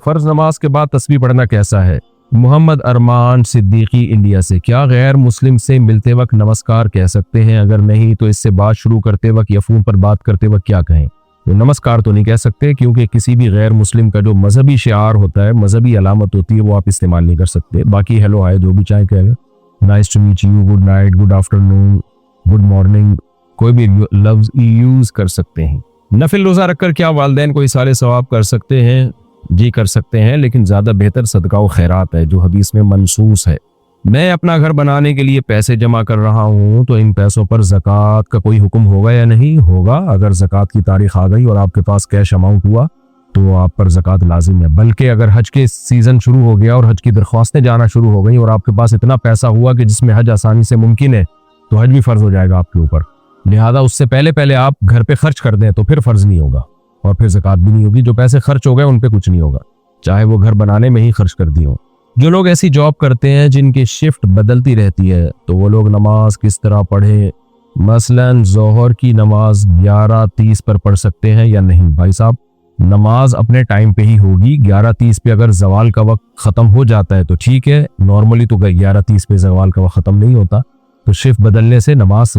फर्ज नमाज के बाद तस्बीह पढ़ना कैसा है? मोहम्मद अरमान सिद्दीकी इंडिया से, क्या गैर मुस्लिम से मिलते वक्त नमस्कार कह सकते हैं? अगर नहीं तो इससे बात शुरू करते वक्त या फोन पर बात करते वक्त क्या कहें? तो नमस्कार तो नहीं कह सकते, क्योंकि किसी भी गैर मुस्लिम का जो मजहबी शिआर होता है, मजहबी अलामत होती है, वो आप इस्तेमाल नहीं कर सकते। बाकी हेलो हाय जो भी चाहे कहेगा, nice to meet you, good night, good afternoon, good morning, कोई भी लफ्ज यूज कर सकते हैं। नफिल रोजा रखकर क्या वालिदैन को इसारे सवाब कर सकते हैं? जी कर सकते हैं, लेकिन ज्यादा बेहतर सदका व खैरात है जो हदीस में मनसूस है। मैं अपना घर बनाने के लिए पैसे जमा कर रहा हूँ, तो इन पैसों पर ज़कात का कोई हुक्म होगा या नहीं होगा? अगर ज़कात की तारीख आ गई और आपके पास कैश अमाउंट हुआ तो आप पर ज़कात लाजिम है। बल्कि अगर हज के सीज़न शुरू हो गया और हज की दरख्वास्तें जाना शुरू हो गई और आपके पास इतना पैसा हुआ कि जिसमें हज आसानी से मुमकिन है, तो हज भी फ़र्ज हो जाएगा आपके ऊपर। लिहाजा उससे पहले आप घर पे खर्च कर दें तो फिर फ़र्ज नहीं होगा और फिर ज़कात भी नहीं होगी। जो पैसे खर्च हो गए उन पे कुछ नहीं होगा, चाहे वो घर बनाने में ही खर्च कर दिए हो। जो लोग ऐसी जॉब करते हैं जिनकी शिफ्ट बदलती रहती है, तो वो लोग नमाज किस तरह पढ़े? मसलन ज़ोहर की नमाज 11:30 पर पढ़ सकते हैं या नहीं? भाई साहब, नमाज अपने टाइम पे ही होगी। 11:30 पे अगर जवाल का वक्त ख़त्म हो जाता है तो ठीक है, नॉर्मली तो 11:30 पे जवाल का वक्त ख़त्म नहीं होता, तो शिफ्ट बदलने से नमाज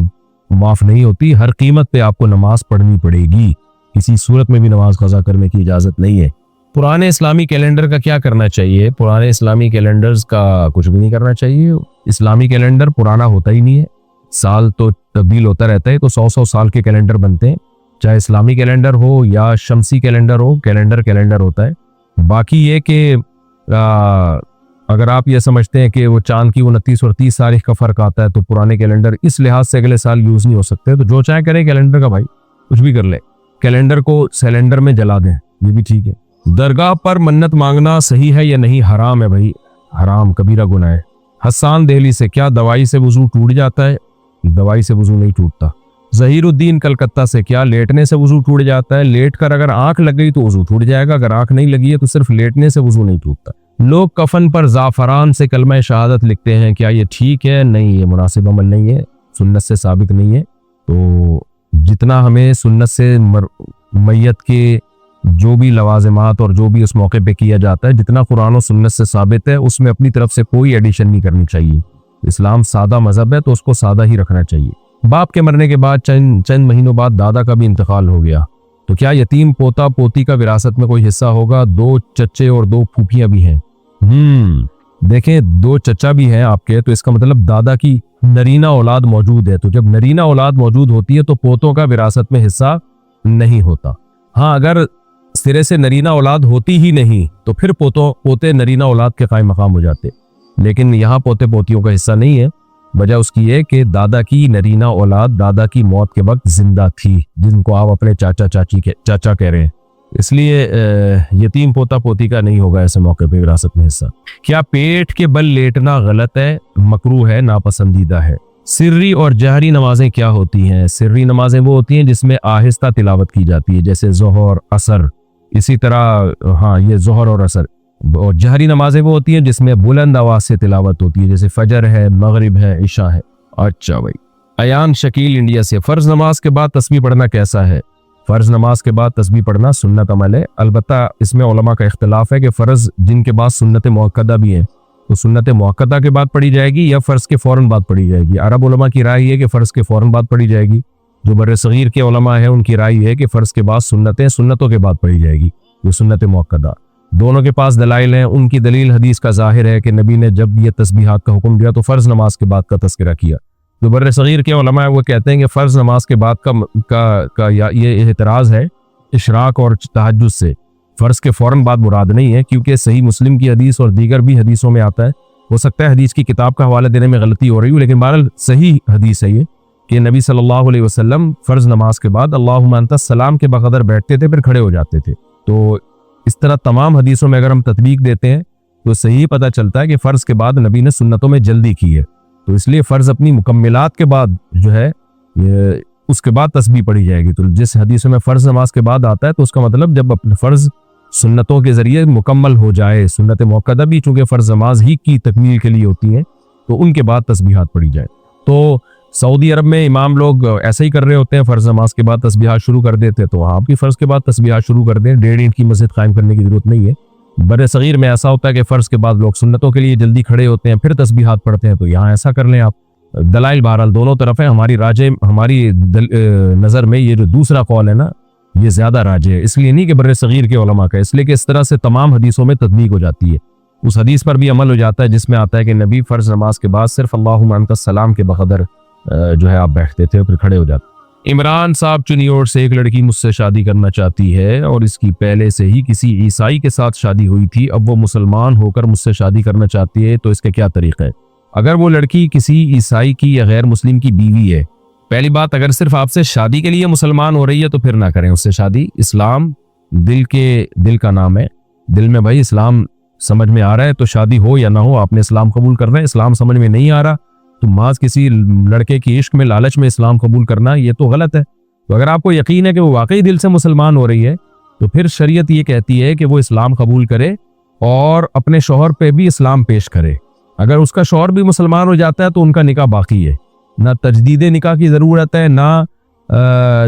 माफ़ नहीं होती। हर कीमत पे आपको नमाज पढ़नी पड़ेगी, किसी सूरत में भी नमाज क़ज़ा करने की इजाज़त नहीं है। पुराने इस्लामी कैलेंडर का क्या करना चाहिए? पुराने इस्लामी कैलेंडर्स का कुछ भी नहीं करना चाहिए। इस्लामी कैलेंडर पुराना होता ही नहीं है, साल तो तब्दील होता रहता है, तो 100 साल के कैलेंडर बनते हैं, चाहे इस्लामी कैलेंडर हो या शमसी कैलेंडर हो, कैलेंडर होता है। बाकी ये कि अगर आप ये समझते हैं कि वो चांद की 29 और 30 तारीख का फ़र्क आता है, तो पुराने कैलेंडर इस लिहाज से अगले साल यूज़ नहीं हो सकते, तो जो चाहे करें कैलेंडर का, भाई कुछ भी कर ले, कैलेंडर को सिलेंडर में जला दें, ये भी ठीक है। दरगाह पर मन्नत मांगना सही है या नहीं? हराम है भाई, हराम, कबीरा गुनाह है। हसन दिल्ली से, क्या दवाई से वजू टूट जाता है? दवाई से वजू नहीं टूटता। ज़हीरुद्दीन कलकत्ता से, क्या लेटने से वजू टूट जाता है? लेट कर अगर आंख लग गई तो वजू टूट जाएगा, अगर आंख नहीं लगी है तो सिर्फ लेटने से वजू नहीं टूटता। लोग कफन पर ज़ाफ़रान से कलमा शहादत लिखते हैं, क्या ये ठीक है? नहीं, ये मुनासिब अमल नहीं है, सुन्नत से साबित नहीं है। तो जितना हमें सुन्नत से मैयत के जो भी लवाज़िमात और जो भी उस मौके पे किया जाता है, जितना कुरान और सुन्नत से साबित है, उसमें अपनी तरफ से कोई एडिशन नहीं करनी चाहिए। इस्लाम सादा मजहब है, तो उसको सादा ही रखना चाहिए। बाप के मरने के बाद चंद महीनों बाद दादा का भी इंतकाल हो गया, तो क्या यतीम पोता पोती का विरासत में कोई हिस्सा होगा? 2 चच्चे और 2 फूफियां भी हैं। देखें, 2 चचा भी हैं आपके, तो इसका मतलब दादा की नरीना औलाद मौजूद है। तो जब नरीना औलाद मौजूद होती है तो पोतों का विरासत में हिस्सा नहीं होता। हाँ, अगर सिरे से नरीना औलाद होती ही नहीं तो फिर पोते नरीना औलाद के कायम मकाम हो जाते, लेकिन यहाँ पोते पोतियों का हिस्सा नहीं है। वजह उसकी है कि दादा की नरीना औलाद दादा की मौत के वक्त जिंदा थी, जिनको आप अपने चाचा कह रहे हैं, इसलिए यतीम पोता पोती का नहीं होगा ऐसे मौके पे विरासत में हिस्सा। क्या पेट के बल लेटना गलत है, मकरूह है, नापसंदीदा है? सिर्री और जहरी नमाजें क्या होती हैं? सिर्री नमाजें वो होती हैं जिसमें आहिस्ता तिलावत की जाती है, जैसे ज़ोहर, असर, इसी तरह हाँ ये ज़ोहर और असर। और जहरी नमाजें वो होती हैं जिसमें बुलंद आवाज से तिलावत होती है, जैसे फजर है, मगरिब है, इशा है। अच्छा भाई, अयान शकील इंडिया से, फ़र्ज नमाज के बाद तस्बीह पढ़ना कैसा है? फ़र्ज नमाज के बाद तस्बीह पढ़ना सुन्नत अमल है, अलबत्ता इसमें उलमा का इख्तिलाफ है कि फ़र्ज जिनके बाद सुन्नत मुअक्कदा भी है, तो सुन्नत मुअक्कदा के बाद पढ़ी जाएगी या फ़र्ज के फ़ौरन बाद पढ़ी जाएगी। अरब उलमा की राय है कि फ़र्ज के फ़ौरन बाद पढ़ी जाएगी। जो बर्रे सगीर के उलमा है उनकी राय है कि फ़र्ज के बाद सुन्नतों के बाद पढ़ी जाएगी, जो सुन्नत मुअक्कदा। दोनों के पास दलाइल हैं। उनकी दलील हदीस का जाहिर है कि नबी ने जब ये तस्बीहात का हुक्म दिया तो फ़र्ज नमाज के बाद का तज़किरा किया। जो बर्रे सगीर के उलमा है वो कहते हैं कि फ़र्ज नमाज के बाद का ये एतराज़ है इशराक और तहज्जुद से, फ़र्ज के फ़ौरन बाद मुराद नहीं है, क्योंकि सही मुस्लिम की हदीस और दीगर भी हदीसों में आता है। हो सकता है हदीस की किताब का हवाला देने में गलती हो रही हो, लेकिन बहरहाल सही हदीस है ये कि नबी सल्लल्लाहु अलैहि वसल्लम फ़र्ज नमाज के बाद अल्लाहुम्मा अंता सलाम के बगदर बैठते थे, फिर खड़े हो जाते थे। तो इस तरह तमाम हदीसों में अगर हम तत्बीक देते हैं तो सही पता चलता है कि फ़र्ज के बाद नबी ने सुन्नतों में जल्दी की है, तो इसलिए फ़र्ज अपनी मुकम्मिलात के बाद जो है उसके बाद तस्बीह पढ़ी जाएगी। तो जिस हदीस में फ़र्ज नमाज के बाद आता है तो उसका मतलब जब अपने फ़र्ज सुन्नतों के ज़रिए मुकम्मल हो जाए, सुन्नत मुअक्कदा भी चूँकि फ़र्ज नमाज ही की तकमील के लिए होती हैं, तो उनके बाद तस्बीहात पढ़ी जाए। तो सऊदी अरब में इमाम लोग ऐसे ही कर रहे होते हैं, फ़र्ज नमाज के बाद तस्बीहात शुरू कर देते हैं, तो वहाँ भी फ़र्ज के बाद तस्बीहात शुरू कर दें। 1.5 ईंट की मस्जिद कायम करने की ज़रूरत नहीं है। बड़े सगीर में ऐसा होता है कि फ़र्ज़ के बाद लोग सुन्नतों के लिए जल्दी खड़े होते हैं, फिर तस्बीहात पढ़ते हैं, तो यहाँ ऐसा कर लें आप। दलाइल बहरहाल दोनों तरफ है। हमारी नज़र में ये जो दूसरा कौल है ना, ये ज़्यादा राजे है, इसलिए नहीं कि बड़े सगीर के उलमा का, इसलिए कि इस तरह से तमाम हदीसों में तदबीक हो जाती है। उस हदीस पर भी अमल हो जाता है जिसमें आता है कि नबी फ़र्ज़ नमाज के बाद सिर्फ अल्लाहुम्मा अंतस सलाम के बक़दर जो है आप बैठते थे और फिर खड़े हो जाते। इमरान साहब चुनियोर से एक लड़की मुझसे शादी करना चाहती है और इसकी पहले से ही किसी ईसाई के साथ शादी हुई थी, अब वो मुसलमान होकर मुझसे शादी करना चाहती है, तो इसका क्या तरीका है? अगर वो लड़की किसी ईसाई की या गैर मुस्लिम की बीवी है, पहली बात अगर सिर्फ आपसे शादी के लिए मुसलमान हो रही है तो फिर ना करें उससे शादी। इस्लाम दिल का नाम है, दिल में भाई इस्लाम समझ में आ रहा है तो शादी हो या ना हो आपने इस्लाम कबूल करना है। इस्लाम समझ में नहीं आ रहा तो माज किसी लड़के की इश्क में लालच में इस्लाम कबूल करना ये तो गलत है। तो अगर आपको यकीन है कि वो वाकई दिल से मुसलमान हो रही है तो फिर शरीयत ये कहती है कि वो इस्लाम कबूल करे और अपने शौहर पे भी इस्लाम पेश करे। अगर उसका शौहर भी मुसलमान हो जाता है तो उनका निकाह बाकी है, ना तजदीद निकाह की ज़रूरत है, ना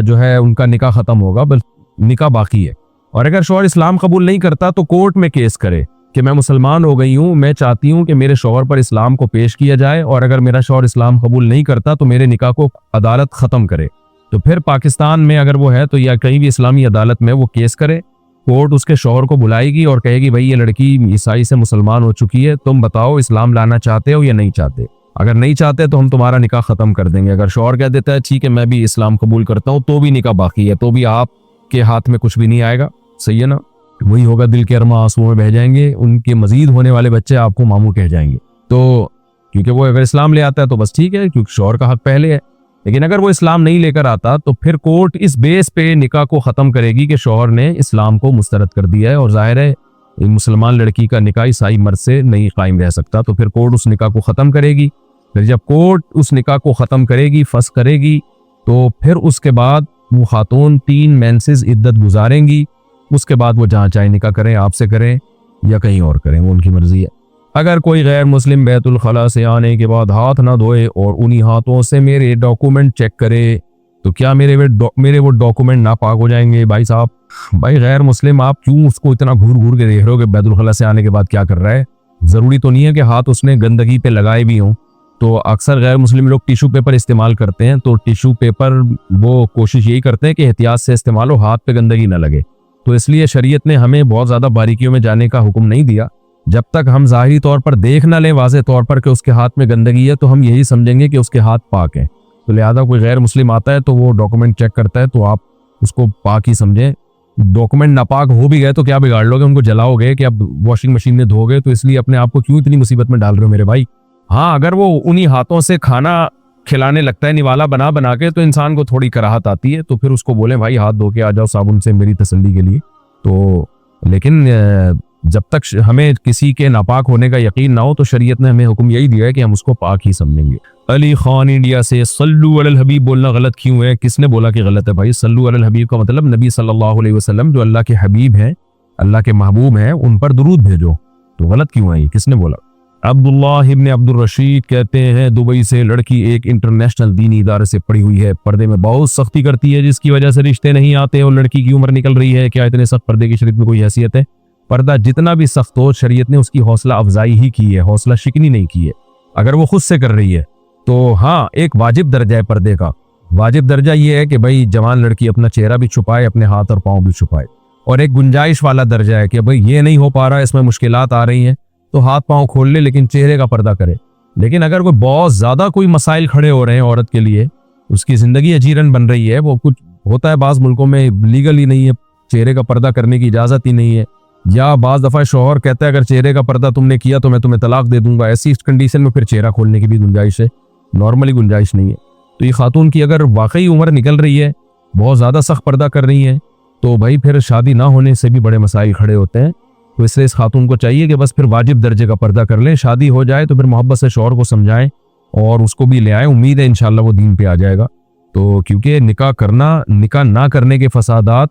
जो है उनका निकाह ख़त्म होगा, बस निकाह बाकी है। और अगर शौहर इस्लाम कबूल नहीं करता तो कोर्ट में केस करे कि मैं मुसलमान हो गई हूँ, मैं चाहती हूँ कि मेरे शौहर पर इस्लाम को पेश किया जाए, और अगर मेरा शौहर इस्लाम कबूल नहीं करता तो मेरे निकाह को अदालत ख़त्म करे। तो फिर पाकिस्तान में अगर वो है तो या कहीं भी इस्लामी अदालत में वो केस करे, कोर्ट उसके शौहर को बुलाएगी और कहेगी भाई ये लड़की ईसाई से मुसलमान हो चुकी है, तुम बताओ इस्लाम लाना चाहते हो या नहीं चाहते। अगर नहीं चाहते तो हम तुम्हारा निकाह ख़त्म कर देंगे। अगर शौहर कह देता है ठीक है मैं भी इस्लाम कबूल करता हूँ, तो भी निकाह बाकी है, तो भी आपके हाथ में कुछ भी नहीं आएगा। सही है ना? वही होगा, दिल के अरमा आंसुओं में बह जाएंगे, उनके मजीद होने वाले बच्चे आपको मामू कह जाएंगे। तो क्योंकि वो अगर इस्लाम ले आता है तो बस ठीक है, क्योंकि शौहर का हक पहले है। लेकिन अगर वो इस्लाम नहीं लेकर आता तो फिर कोर्ट इस बेस पे निकाह को ख़त्म करेगी कि शौहर ने इस्लाम को मुस्तरद कर दिया है, और जाहिर है मुसलमान लड़की का निकाह ईसाई मर्द से नहीं कायम रह सकता, तो फिर कोर्ट उस निकाह को ख़त्म करेगी। फिर जब कोर्ट उस निकाह को ख़त्म करेगी, फस करेगी, तो फिर उसके बाद वो खातून 3 मेंसेस इद्दत गुजारेंगी। उसके बाद वो जहाँ चाहे निकाह करें, आपसे करें या कहीं और करें, वो उनकी मर्जी है। अगर कोई गैर मुस्लिम बैतुल खला से आने के बाद हाथ ना धोए और उन्हीं हाथों से मेरे डॉक्यूमेंट चेक करे तो क्या मेरे वो डॉक्यूमेंट नापाक हो जाएंगे? भाई साहब, भाई गैर मुस्लिम आप क्यों उसको इतना घूर घूर के देख रहे हो कि बैतुल खला से आने के बाद क्या कर रहा है? ज़रूरी तो नहीं है कि हाथ उसने गंदगी पे लगाए भी हों। तो अक्सर गैर मुस्लिम लोग टिशू पेपर इस्तेमाल करते हैं, तो टिशू पेपर वो कोशिश यही करते हैं कि एहतियात से इस्तेमाल हो, हाथ पे गंदगी ना लगे। तो इसलिए शरीयत ने हमें बहुत ज़्यादा बारीकियों में जाने का हुक्म नहीं दिया। जब तक हम ज़ाहिरी तौर पर देख ना लें वाज़े तौर पर कि उसके हाथ में गंदगी है, तो हम यही समझेंगे कि उसके हाथ पाक हैं। तो लिहाजा कोई गैर मुस्लिम आता है तो वो डॉक्यूमेंट चेक करता है तो आप उसको पाक ही समझें। डॉक्यूमेंट नापाक हो भी गए तो क्या बिगाड़ लोगे? उनको जलाओगे कि अब वॉशिंग मशीन में धोगे? तो इसलिए अपने आप को क्यों इतनी मुसीबत में डाल रहे हो मेरे भाई? हाँ, अगर वो उन्हीं हाथों से खाना खिलाने लगता है निवाला बना बना के, तो इंसान को थोड़ी कराहत आती है, तो फिर उसको बोले भाई हाथ धो के आ जाओ साबुन से मेरी तसल्ली के लिए। तो लेकिन जब तक हमें किसी के नापाक होने का यकीन ना हो तो शरीयत ने हमें हुक्म यही दिया है कि हम उसको पाक ही समझेंगे। अली खान इंडिया से सल्लु अलल हबीब बोलना गलत क्यों है? किसने बोला कि गलत है भाई? सल्लु अलल हबीब का मतलब नबी सल्लल्लाहु अलैहि वसल्लम जो अल्लाह के हबीब हैं, अल्लाह के महबूब हैं, उन पर दुरूद भेजो। तो गलत क्यों है ये? किसने बोला? अब्दुल्लाह इब्न अब्दुल रशीद कहते हैं दुबई से लड़की एक इंटरनेशनल दीनी इदारे से पढ़ी हुई है, पर्दे में बहुत सख्ती करती है जिसकी वजह से रिश्ते नहीं आते और लड़की की उम्र निकल रही है। क्या इतने सख्त पर्दे की शरीयत में कोई हैसियत है? पर्दा जितना भी सख्त हो, शरीयत ने उसकी हौसला अफजाई ही की है, हौसला शिकनी नहीं की है। अगर वो खुद से कर रही है तो हाँ, एक वाजिब दर्जा है पर्दे का। वाजिब दर्जा ये है कि भाई जवान लड़की अपना चेहरा भी छुपाए, अपने हाथ और पाँव भी छुपाए। और एक गुंजाइश वाला दर्जा है कि भाई ये नहीं हो पा रहा, इसमें मुश्किलात आ रही हैं, तो हाथ पाँव खोल ले लेकिन चेहरे का पर्दा करे। लेकिन अगर कोई बहुत ज़्यादा कोई मसाइल खड़े हो रहे हैं औरत के लिए, उसकी ज़िंदगी अजीरन बन रही है, वो कुछ होता है बाज़ मुल्कों में लीगल ही नहीं है, चेहरे का पर्दा करने की इजाज़त ही नहीं है, या बाज़ दफ़ा शौहर कहता है अगर चेहरे का पर्दा तुमने किया तो मैं तुम्हें तलाक दे दूंगा, ऐसी कंडीशन में फिर चेहरा खोलने की भी गुंजाइश है, नॉर्मली गुंजाइश नहीं है। तो ये खातून की अगर वाकई उम्र निकल रही है, बहुत ज़्यादा सख्त पर्दा कर रही है, तो भाई फिर शादी ना होने से भी बड़े मसाइल खड़े होते हैं। तो इसलिए इस खातून को चाहिए कि बस फिर वाजिब दर्जे का पर्दा कर लें। शादी हो जाए तो फिर मोहब्बत से शौहर को समझाएं और उसको भी ले आएं। उम्मीद है इंशाल्लाह वो दीन पे आ जाएगा। तो क्योंकि निकाह ना करने के फसादात,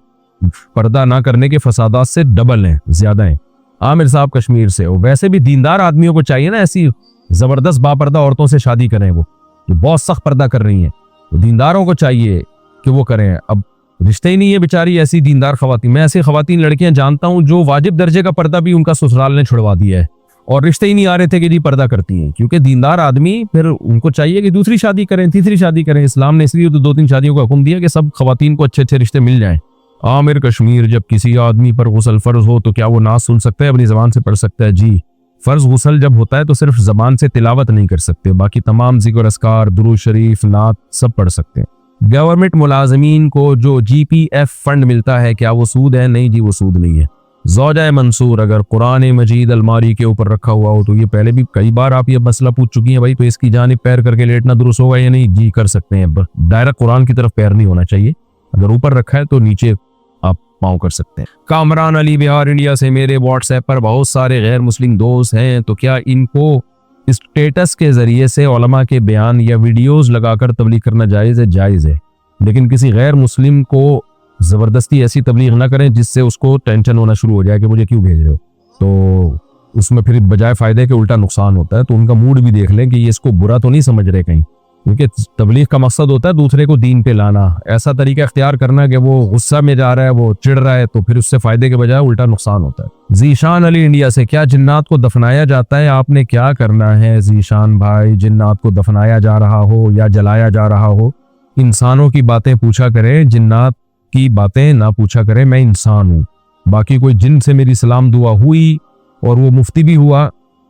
पर्दा ना करने के फसादात से डबल हैं, ज़्यादा हैं। आमिर साहब कश्मीर से, और वैसे भी दीनदार आदमियों को चाहिए ना ऐसी ज़बरदस्त बापर्दा औरतों से शादी करें, वो जो बहुत सख्त पर्दा कर रही हैं, तो दीनदारों को चाहिए कि वो करें। अब रिश्ते ही नहीं है बेचारी ऐसी दीनदार खवातीन। मैं ऐसी खवातीन लड़कियां जानता हूं जो वाजिब दर्जे का पर्दा भी उनका ससुराल ने छुड़वा दिया है और रिश्ते ही नहीं आ रहे थे कि जी पर्दा करती हैं, क्योंकि दीनदार आदमी फिर उनको चाहिए कि दूसरी शादी करें, तीसरी शादी करें। इस्लाम ने इसलिए तो 2-3 शादियों का हुक्म दिया कि सब खवातीन को अच्छे अच्छे रिश्ते मिल जाएं। आमिर कश्मीर, जब किसी आदमी पर गुस्ल फर्ज हो तो क्या वो नाज सुन सकता है, अपनी जबान से पढ़ सकता है? जी, फर्ज गुस्ल जब होता है तो सिर्फ जबान से तिलावत नहीं कर सकते, बाकी तमाम जिक्र अस्कार, दुरूद शरीफ, नात सब पढ़ सकते हैं। गवर्नमेंट मुलाजमीन को जो GPF फंड मिलता है क्या वो सूद है? नहीं जी, वो सूद नहीं है। ज़ौजा मंसूर, अगर कुरान मजीद अलमारी के ऊपर रखा हुआ हो तो ये पहले भी कई बार आप ये मसला पूछ चुकी हैं भाई, तो इसकी जानिब पैर करके लेटना दुरुस्त होगा या नहीं? जी कर सकते हैं, डायरेक्ट कुरान की तरफ पैर नहीं होना चाहिए, अगर ऊपर रखा है तो नीचे आप पाँव कर सकते हैं। कामरान अली बिहार इंडिया से, मेरे व्हाट्सएप पर बहुत सारे गैर मुस्लिम दोस्त हैं, तो क्या इनको स्टेटस के जरिए से उलमा के बयान या वीडियोस लगाकर तबलीग करना जायज़ है? जायज़ है, लेकिन किसी गैर मुस्लिम को जबरदस्ती ऐसी तबलीग ना करें जिससे उसको टेंशन होना शुरू हो जाए कि मुझे क्यों भेज रहे हो, तो उसमें फिर बजाय फायदे के उल्टा नुकसान होता है। तो उनका मूड भी देख लें कि ये इसको बुरा तो नहीं समझ रहे कहीं, क्योंकि तबलीग का मकसद होता है दूसरे को दीन पे लाना। ऐसा तरीका इख्तियार करना कि वो गुस्सा में जा रहा है, वो चिढ़ रहा है, तो फिर उससे फायदे के बजाय उल्टा नुकसान होता है। जीशान अली इंडिया से, क्या जिन्नात को दफनाया जाता है? आपने क्या करना है जीशान भाई, जिन्नात को दफनाया जा रहा हो या जलाया जा रहा हो, इंसानों की बातें पूछा करें, जिन्नात की बातें ना पूछा करें। मैं इंसान हूँ, बाकी कोई जिन से मेरी सलाम दुआ हुई और वो मुफ्ती भी हुआ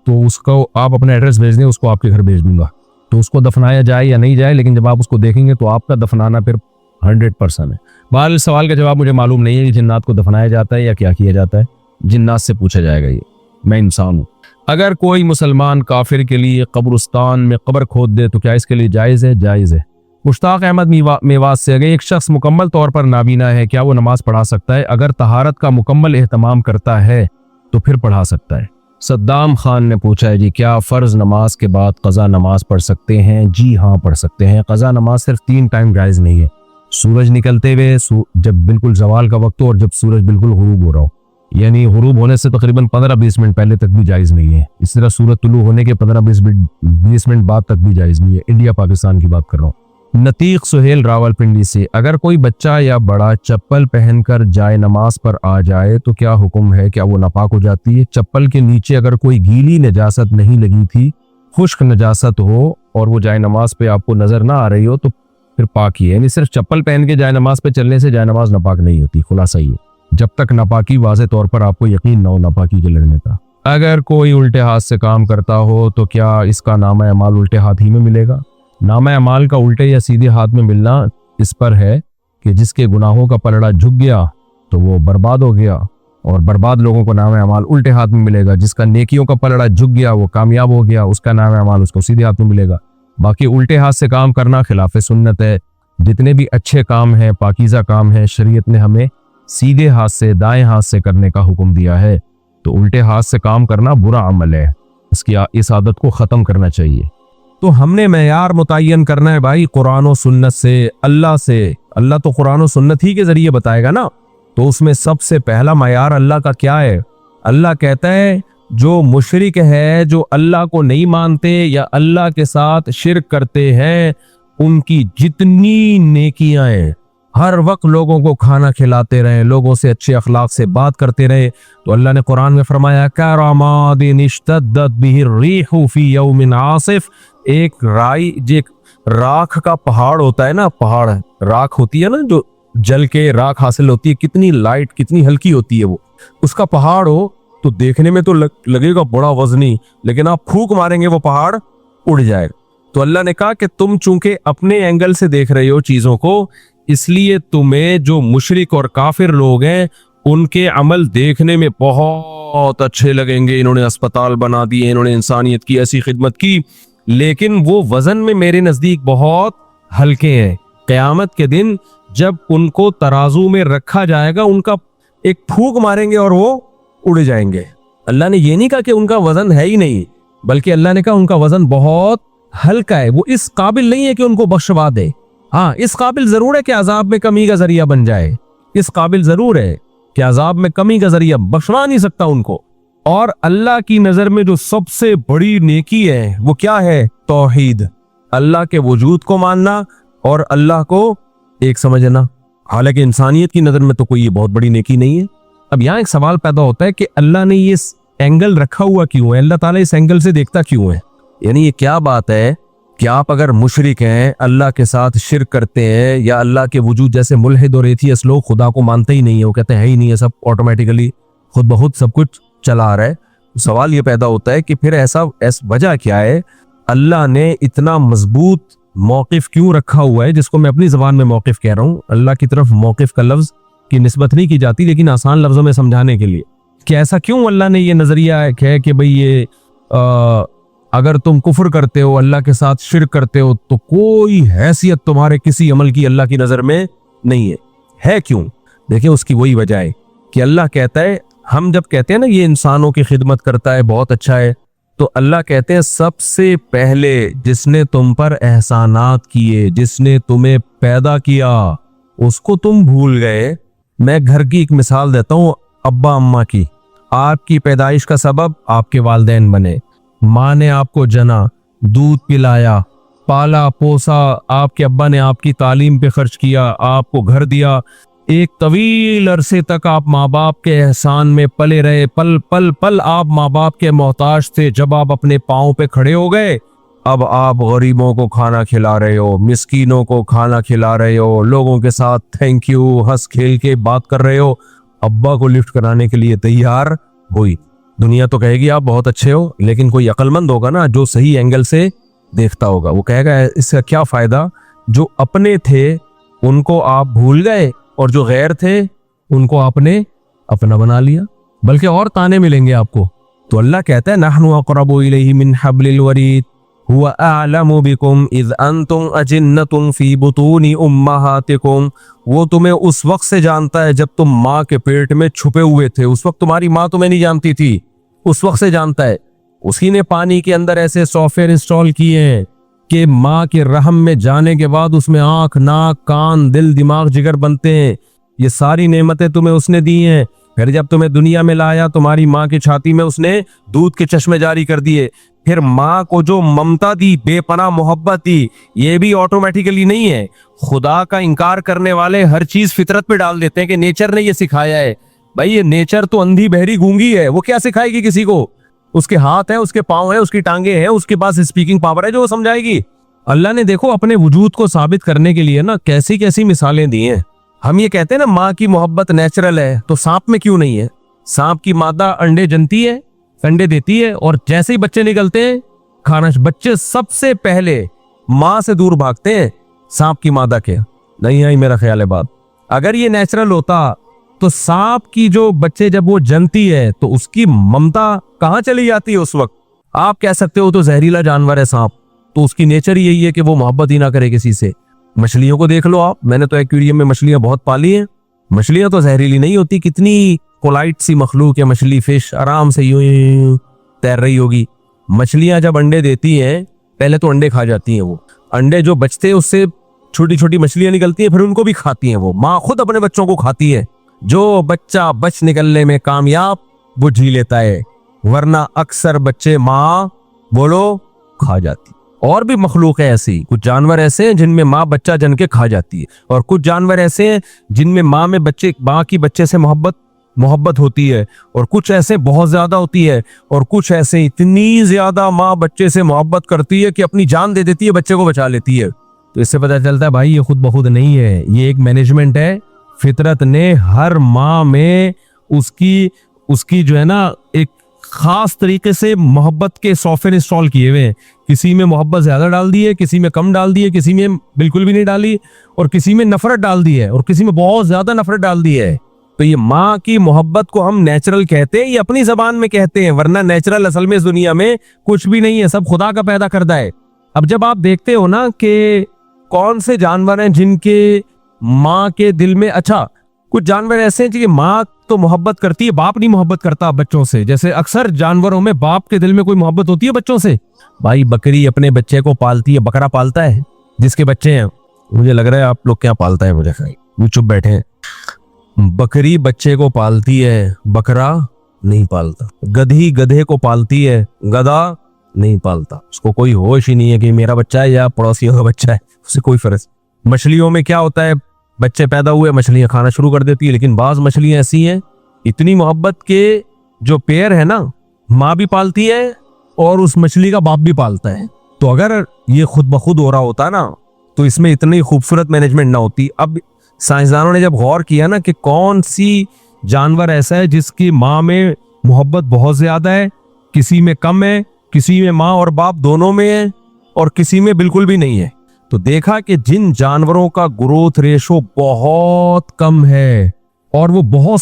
तो उसको आप अपना एड्रेस भेज दें, उसको आपके घर भेज दूंगा। तो उसको दफनाया जाए या नहीं जाए, लेकिन जब आप उसको देखेंगे तो आपका दफनाना फिर 100% है। बहरहाल सवाल का जवाब मुझे मालूम नहीं है कि जिन्नात को दफनाया जाता है या क्या किया जाता है, जिन्नात से पूछा जाएगा। ये मैं इंसान हूँ। अगर कोई मुसलमान काफिर के लिए कब्रिस्तान में कब्र खोद दे तो क्या इसके लिए जायज़ है? जायज़ है। मुश्ताक अहमद मेवात से, अगर एक शख्स मुकम्मल तौर पर नाबीना है क्या वो नमाज पढ़ा सकता है? अगर तहारत का मुकम्मल एहतमाम करता है तो फिर पढ़ा सकता है। सद्दाम खान ने पूछा है जी, क्या फ़र्ज नमाज के बाद क़ज़ा नमाज पढ़ सकते हैं? जी हाँ, पढ़ सकते हैं। क़ज़ा नमाज सिर्फ 3 टाइम जायज़ नहीं है, सूरज निकलते हुए, जब बिल्कुल जवाल का वक्त हो और जब सूरज बिल्कुल गुरूब हो रहा हो, यानी गुरूब होने से तकरीबन 15-20 मिनट पहले तक भी जायज़ नहीं है। इस तरह सूरज तुलू होने के 15-20 मिनट बाद तक भी जायज़ नहीं है। इंडिया पाकिस्तान की बात कर रहा हूँ। नतीक सुहेल रावलपिंडी से, अगर कोई बच्चा या बड़ा चप्पल पहनकर जाए नमाज पर आ जाए तो क्या हुक्म है? क्या वो नापाक हो जाती है? चप्पल के नीचे अगर कोई गीली नजासत नहीं लगी थी, खुश्क नजासत हो और वो जाए नमाज पे आपको नजर ना आ रही हो तो फिर पाक ही है। यानी सिर्फ चप्पल पहन के जाए नमाज पे चलने से जाए नमाज नापाक नहीं होती। खुलासा ये, जब तक नापाकी वाज़े तौर पर आपको यकीन ना हो नापाकी के लगने का। अगर कोई उल्टे हाथ से काम करता हो तो क्या इसका नामा अमाल उल्टे हाथ ही में मिलेगा? नामा अमाल का उल्टे या सीधे हाथ में मिलना इस पर है कि जिसके गुनाहों का पलड़ा झुक गया तो वो बर्बाद हो गया, और बर्बाद लोगों को नामा अमाल उल्टे हाथ में मिलेगा। जिसका नेकियों का पलड़ा झुक गया वो कामयाब हो गया, उसका नामा अमाल उसको सीधे हाथ में मिलेगा। बाकी उल्टे हाथ से काम करना खिलाफ सुन्नत है। जितने भी अच्छे काम हैं, पाकीज़ा काम है, शरीयत ने हमें सीधे हाथ से, दाएं हाथ से करने का हुक्म दिया है। तो उल्टे हाथ से काम करना बुरा अमल है, इस आदत को ख़त्म करना चाहिए। तो हमने मेयार मुतय्यन करना है भाई कुरान और सुन्नत से, अल्लाह से। अल्लाह तो कुरान और सुन्नत ही के जरिए बताएगा ना, तो उसमें सबसे पहला मेयार अल्लाह का क्या है? अल्लाह कहता है जो मुशरिक है, जो अल्लाह को नहीं मानते या अल्लाह के साथ शिर्क करते हैं, उनकी जितनी नेकियां हैं, हर वक्त लोगों को खाना खिलाते रहे, लोगों से अच्छे अखलाक से बात करते रहे, तो अल्लाह ने कुरान में फरमाया करामादिन इश्तद्दत बिही रीहु फी यौमिन आसिफ। एक राख का पहाड़ होता है ना, पहाड़ राख होती है ना, जो जल के राख हासिल होती है, कितनी लाइट, कितनी हल्की होती है वो। उसका पहाड़ हो तो देखने में तो लगेगा बड़ा वजनी, लेकिन आप फूंक मारेंगे वो पहाड़ उड़ जाएगा। तो अल्लाह ने कहा कि तुम चूंकि अपने एंगल से देख रहे हो चीजों को, इसलिए तुम्हें जो मुशरिक और काफिर लोग हैं उनके अमल देखने में बहुत अच्छे लगेंगे। इन्होंने अस्पताल बना दिए, इन्होंने इंसानियत की ऐसी खिदमत की, लेकिन वो वजन में मेरे नजदीक बहुत हल्के हैं। क़यामत के दिन जब उनको तराजू में रखा जाएगा, उनका एक फूंक मारेंगे और वो उड़ जाएंगे। अल्लाह ने ये नहीं कहा कि उनका वजन है ही नहीं, बल्कि अल्लाह ने कहा उनका वजन बहुत हल्का है, वो इस काबिल नहीं है कि उनको बख्शवा दे। हाँ, इस काबिल जरूर है कि अजाब में कमी का जरिया बन जाए, इस काबिल जरूर है कि अजाब में कमी का जरिया, बख्शवा नहीं सकता उनको। और अल्लाह की नजर में जो सबसे बड़ी नेकी है वो क्या है? तौहीद, अल्लाह के वजूद को मानना और अल्लाह को एक समझना। हालांकि इंसानियत की नजर में तो कोई ये बहुत बड़ी नेकी नहीं है। अब यहाँ एक सवाल पैदा होता है कि अल्लाह ने ये एंगल रखा हुआ क्यों है, अल्लाह ताला इस एंगल से देखता क्यों है? यानी ये क्या बात है कि आप अगर मुशरिक हैं, अल्लाह के साथ शिर्क करते हैं, या अल्लाह के वजूद, जैसे मुल्हिद और एथियस्ट लोग खुदा को मानते ही नहीं है, वो कहते हैं ही नहीं है, सब ऑटोमेटिकली खुद ब खुद सब कुछ चला आ रहा है। सवाल ये पैदा होता है कि फिर ऐसा वजह क्या है, अल्लाह ने इतना मजबूत मौकिफ क्यों रखा हुआ है, जिसको मैं अपनी जबान में मौकिफ कह रहा हूँ। अल्लाह की तरफ मौकिफ का लफ्ज की निस्बत नहीं की जाती, लेकिन आसान लफ्जों में समझाने के लिए कि ऐसा क्यों अल्लाह ने ये नजरिया है कि भाई ये अगर तुम कुफ्र करते हो, अल्लाह के साथ शिर्क करते हो, तो कोई हैसियत तुम्हारे किसी अमल की अल्लाह की नजर में नहीं है क्यों? देखिए उसकी वही वजह है कि अल्लाह कहता है, हम जब कहते हैं ना ये इंसानों की खिदमत करता है, बहुत अच्छा है, तो अल्लाह कहते हैं सबसे पहले जिसने तुम पर एहसानात किए, जिसने तुम्हें पैदा किया, उसको तुम भूल गए। मैं घर की एक मिसाल देता हूँ, अब्बा अम्मा की। आपकी पैदाइश का सबब आपके वालिदैन बने, माँ ने आपको जना, दूध पिलाया, पाला पोसा, आपके अब्बा ने आपकी तालीम पे खर्च किया, आपको घर दिया, एक तवील अरसे तक आप माँ बाप के एहसान में पले रहे, पल पल पल आप माँ बाप के मोहताज थे। जब आप अपने पाँव पे खड़े हो गए, अब आप गरीबों को खाना खिला रहे हो, मिस्कीनों को खाना खिला रहे हो, लोगों के साथ थैंक यू हंस खेल के बात कर रहे हो, अब्बा को लिफ्ट कराने के लिए तैयार हुई। दुनिया तो कहेगी आप बहुत अच्छे हो, लेकिन कोई अक्लमंद होगा ना जो सही एंगल से देखता होगा, वो कहेगा इसका क्या फायदा, जो अपने थे उनको आप भूल गए और जो गैर थे उनको आपने अपना बना लिया। बल्कि और ताने मिलेंगे आपको। तो अल्लाह कहता है नहनु अक़रबु इलैहि मिन हब्लिल वरीद हुवा अअलमु बिकुम इज़ अंतुम अजिन्नतुम फी बुतूनि उम्महातिकुम। वो तुम्हें उस वक्त से जानता है जब तुम माँ के पेट में छुपे हुए थे। उस वक्त तुम्हारी माँ तुम्हें नहीं जानती थी, उस वक्त से जानता है। उसी ने पानी के अंदर ऐसे सॉफ्टवेयर इंस्टॉल किए हैं कि माँ के रहम में जाने के बाद उसमें आंख, नाक, कान, दिल, दिमाग, जिगर बनते हैं। ये सारी नेमतें तुम्हें उसने दी हैं। फिर जब तुम्हें दुनिया में लाया, तुम्हारी माँ की छाती में उसने दूध के चश्मे जारी कर दिए। फिर माँ को जो ममता दी, बेपनाह मोहब्बत दी, ये भी ऑटोमेटिकली नहीं है। खुदा का इनकार करने वाले हर चीज फितरत पे डाल देते हैं कि नेचर ने ये सिखाया है। भाई ये नेचर तो अंधी बहरी गूंगी है, वो क्या सिखाएगी किसी को? उसके हाथ है, उसके पांव है, उसकी टांगे हैं, उसके पास स्पीकिंग पावर है जो वो समझाएगी। अल्लाह ने देखो अपने वजूद को साबित करने के लिए ना कैसी कैसी मिसालें दी हैं। हम ये कहते हैं ना माँ की मोहब्बत नेचुरल है, तो सांप में क्यों नहीं है? सांप की मादा अंडे जनती है, अंडे देती है, और जैसे ही बच्चे निकलते हैं खाना, बच्चे सबसे पहले माँ से दूर भागते हैं सांप की मादा के। नहीं आई मेरा ख्याल है बात। अगर ये नेचुरल होता तो सांप की जो बच्चे जब वो जनती है तो उसकी ममता कहाँ चली जाती है उस वक्त? आप कह सकते हो तो जहरीला जानवर है सांप, तो उसकी नेचर यही है कि वो मोहब्बत ही ना करे किसी से। मछलियों को देख लो आप, मैंने तो एक्वेरियम में मछलियां बहुत पाली हैं। मछलियां तो जहरीली नहीं होती, कितनी पोलाइट सी मखलूक है मछली, फिश आराम से यूं तैर रही होगी। मछलियां जब अंडे देती हैं, पहले तो अंडे खा जाती हैं। वो अंडे जो बचते हैं उससे छोटी छोटी मछलियां निकलती हैं, फिर उनको भी खाती हैं। वो माँ खुद अपने बच्चों को खाती है। जो बच्चा बच निकलने में कामयाब वो जी लेता है, वरना अक्सर बच्चे माँ बोलो खा जाती। और भी मखलूक है ऐसी, कुछ जानवर ऐसे हैं जिनमें माँ बच्चा जन के खा जाती है, और कुछ जानवर ऐसे हैं जिनमें माँ की बच्चे से मोहब्बत होती है, और कुछ ऐसे बहुत ज्यादा होती है, और कुछ ऐसे इतनी ज्यादा माँ बच्चे से मोहब्बत करती है कि अपनी जान दे देती है, बच्चे को बचा लेती है। तो इससे पता चलता है भाई ये खुद ब खुद नहीं है, ये एक मैनेजमेंट है। फितरत ने हर माँ में उसकी जो है ना एक खास तरीके से मोहब्बत के सॉफ्टवेयर इंस्टॉल किए हुए हैं। किसी में मोहब्बत ज्यादा डाल दी है, किसी में कम डाल दी है, किसी में बिल्कुल भी नहीं डाली, और किसी में नफरत डाल दी है, और किसी में बहुत ज्यादा नफरत डाल दी है। तो ये माँ की मोहब्बत को हम नेचुरल कहते हैं, ये अपनी जबान में कहते हैं, वरना नेचुरल असल में इस दुनिया में कुछ भी नहीं है, सब खुदा का पैदा करदा है। अब जब आप देखते हो ना कि कौन से जानवर हैं जिनके माँ के दिल में, अच्छा कुछ जानवर ऐसे हैं जिनकी माँ तो मोहब्बत करती है, बाप नहीं मोहब्बत करता बच्चों से। जैसे अक्सर जानवरों में बाप के दिल में कोई मोहब्बत होती है बच्चों से। भाई बकरी अपने बच्चे को पालती है, बकरा पालता है जिसके बच्चे हैं। मुझे लग रहा है आप लोग क्या पालता है, मुझे वो चुप बैठे हैं। बकरी बच्चे को पालती है, बकरा नहीं पालता। गधी गधे को पालती है, गधा नहीं पालता। उसको कोई होश ही नहीं है कि मेरा बच्चा है या पड़ोसियों का बच्चा है, उससे कोई फर्क। मछलियों में क्या होता है, बच्चे पैदा हुए, मछलियां खाना शुरू कर देती है। लेकिन बाज मछलियां ऐसी हैं, इतनी मोहब्बत के जो पेयर है ना, माँ भी पालती है और उस मछली का बाप भी पालता है। तो अगर ये खुद ब खुद हो रहा होता ना, तो इसमें इतनी खूबसूरत मैनेजमेंट ना होती। अब साइंसदानों ने जब गौर किया ना कि कौन सी जानवर ऐसा है जिसकी माँ में मोहब्बत बहुत ज्यादा है, किसी में कम है, किसी में माँ और बाप दोनों में है और किसी में बिल्कुल भी नहीं है, तो देखा कि जिन जानवरों का ग्रोथ रेशो बहुत कम है, और वो बहुत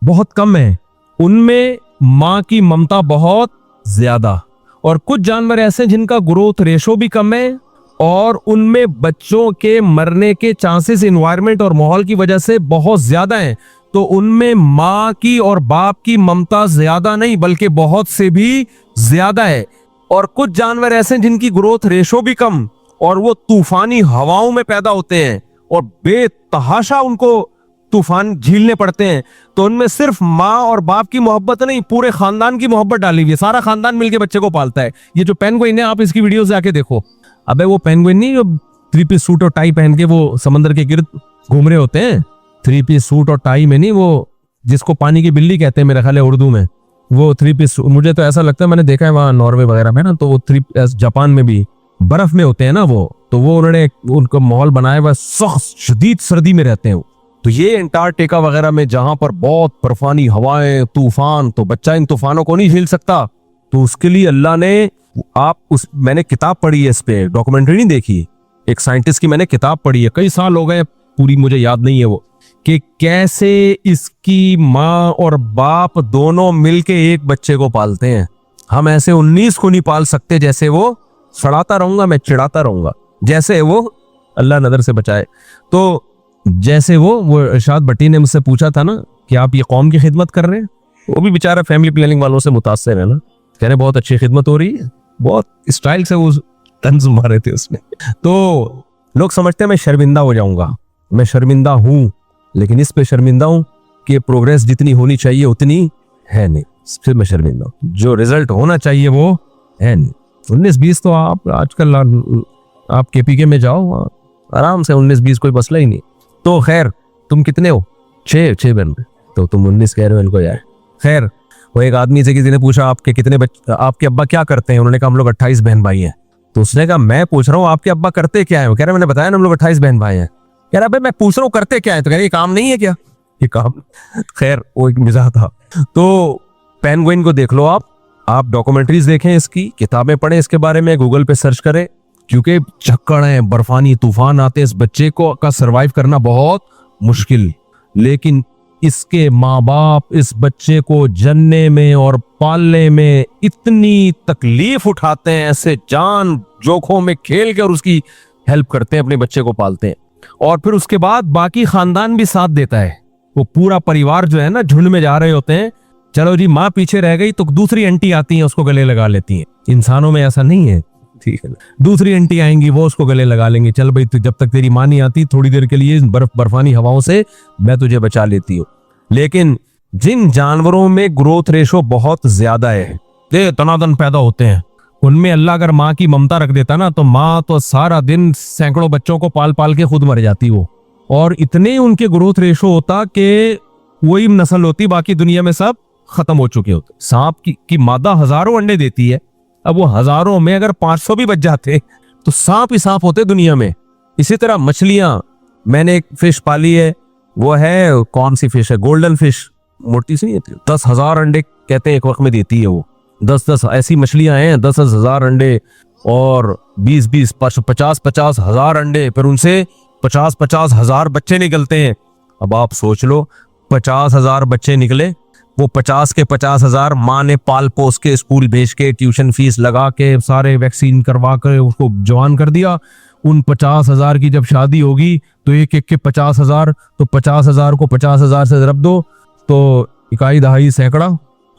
बहुत कम है, उनमें माँ की ममता बहुत ज्यादा। और कुछ जानवर ऐसे हैं जिनका ग्रोथ रेशो भी कम है और उनमें बच्चों के मरने के चांसेस एनवायरनमेंट और माहौल की वजह से बहुत ज्यादा हैं, तो उनमें माँ की और बाप की ममता ज्यादा नहीं बल्कि बहुत से भी ज्यादा है। और कुछ जानवर ऐसे हैं जिनकी ग्रोथ रेशो भी कम और वो तूफानी हवाओं में पैदा होते हैं और बेतहाशा उनको तूफान झीलने पड़ते हैं, तो उनमें सिर्फ माँ और बाप की मोहब्बत नहीं, पूरे खानदान की मोहब्बत डाली हुई है। सारा खानदान मिलके बच्चे को पालता है। ये जो पेंगुइन है, आप इसकी वीडियो जाके देखो। अबे वो पेंगुइन नहीं जो 3 पीस सूट और टाई पहन के वो समंदर के गिर्द घूम रहे होते हैं, 3 पीस सूट और टाई में नहीं, वो जिसको पानी की बिल्ली कहते हैं मेरा ख्याल है उर्दू में, वो 3 पीस। मुझे तो ऐसा लगता है, मैंने देखा है वहां नॉर्वे वगैरह में ना, तो वो 3 जापान में भी बर्फ में होते हैं ना वो, तो वो उन्होंने उनको माहौल बनाया हुआ, सख्त शदीद सर्दी में रहते हैं वो। तो ये अंटार्कटिका वगैरह में जहां पर बहुत बर्फानी हवाएं, तूफान, तो बच्चा इन तूफानों को नहीं झेल सकता, तो उसके लिए अल्लाह ने मैंने किताब पढ़ी है इस पे, डॉक्यूमेंट्री नहीं देखी, एक साइंटिस्ट की मैंने किताब पढ़ी है, कई साल हो गए, पूरी मुझे याद नहीं है वो, कि कैसे इसकी माँ और बाप दोनों मिलके एक बच्चे को पालते हैं। हम ऐसे 19 को नहीं पाल सकते जैसे वो, सड़ाता रहूंगा मैं, चिढ़ाता रहूंगा, जैसे वो, अल्लाह नजर से बचाए। तो जैसे वो इरशाद भट्टी ने मुझसे पूछा था ना कि आप ये कौम की खिदमत कर रहे हैं, वो भी बेचारा फैमिली प्लानिंग वालों से मुतासिर है ना, कह रहे बहुत अच्छी खिदमत हो रही है, बहुत स्टाइल से वो तंज मारे थे उसने। तो लोग समझते हैं मैं शर्मिंदा हो जाऊंगा, मैं शर्मिंदा हूं, लेकिन इस पे शर्मिंदा हूं कि प्रोग्रेस जितनी होनी चाहिए उतनी है नहीं, फिर मैं शर्मिंदा हूं। जो रिजल्ट होना चाहिए वो है नहीं। 19-20 तो आप आजकल आप केपीके में जाओ आराम से, 19-20 कोई मसला ही नहीं। तो खैर, तुम कितने हो? 6 बन रहे, तो तुम 19 कह रहे हो इनको यार। खैर, वो एक आदमी से किसी ने पूछा आपके कितने बच्चे, आपके अब्बा क्या करते हैं? उन्होंने कहा हम लोग 28 बहन भाई हैं। तो उसने कहा मैं पूछ रहा हूँ आपके अब्बा करते क्या है? वो कह रहे मैंने बताया ना हम लोग 28 बहन भाई हैं। कह रहा भाई मैं पूछ रहा हूँ करते क्या है? तो कह रहे ये काम नहीं है क्या? ये काम। खैर, वो एक मिजाज था। तो पेंगुइन को देख लो आप डॉक्यूमेंट्रीज देखें, इसकी किताबें पढ़ें, इसके बारे में गूगल पे सर्च करें, क्योंकि झक्कड़ है, बर्फानी तूफान आते, इस बच्चे को का सरवाइव करना बहुत मुश्किल, लेकिन इसके माँ बाप इस बच्चे को जनने में और पालने में इतनी तकलीफ उठाते हैं, ऐसे जान जोखों में खेल कर उसकी हेल्प करते हैं, अपने बच्चे को पालते हैं। और फिर उसके बाद बाकी खानदान भी साथ देता है। वो पूरा परिवार जो है ना, झुंड में जा रहे होते हैं, चलो जी माँ पीछे रह गई तो दूसरी आंटी आती है उसको गले लगा लेती है। इंसानों में ऐसा नहीं है, ठीक है ना, दूसरी आंटी आएंगी वो उसको गले लगा लेंगे, चल भाई जब तक तेरी माँ नहीं आती थोड़ी देर के लिए बर्फानी हवाओं से मैं तुझे बचा लेती हूँ। लेकिन जिन जानवरों में ग्रोथ रेशो बहुत ज्यादा है, तनातन पैदा होते हैं, उनमें अल्लाह अगर माँ की ममता रख देता ना, तो माँ तो सारा दिन सैकड़ों बच्चों को पाल पाल के खुद मर जाती वो, और इतने उनके ग्रोथ रेशो होता कि वही नस्ल होती, बाकी दुनिया में सब खत्म हो चुके होते। सांप की मादा हजारों अंडे देती है, अब वो हजारों में अगर 500 भी बच जाते तो सांप ही सांप होते दुनिया में। इसी तरह मछलियां, मैंने एक फिश पाली है, वो है कौन सी फिश है, गोल्डन फिश, मोटी सी नहीं होती, 10,000 अंडे कहते हैं एक वक्त में देती है वो। 10 ऐसी मछलियां हैं, 10,000 अंडे और 20 50 हजार अंडे, फिर उनसे 50 हजार बच्चे निकलते हैं। अब आप सोच लो 50,000 बच्चे निकले, वो 50 के 50,000 माँ ने पाल पोस के स्कूल भेज के ट्यूशन फीस लगा के सारे वैक्सीन करवा कर उसको जवान कर दिया। उन 50,000 की जब शादी होगी तो एक एक के 50,000, तो 50,000 को 50,000 से ज़रब दो तो इकाई दहाई सैकड़ा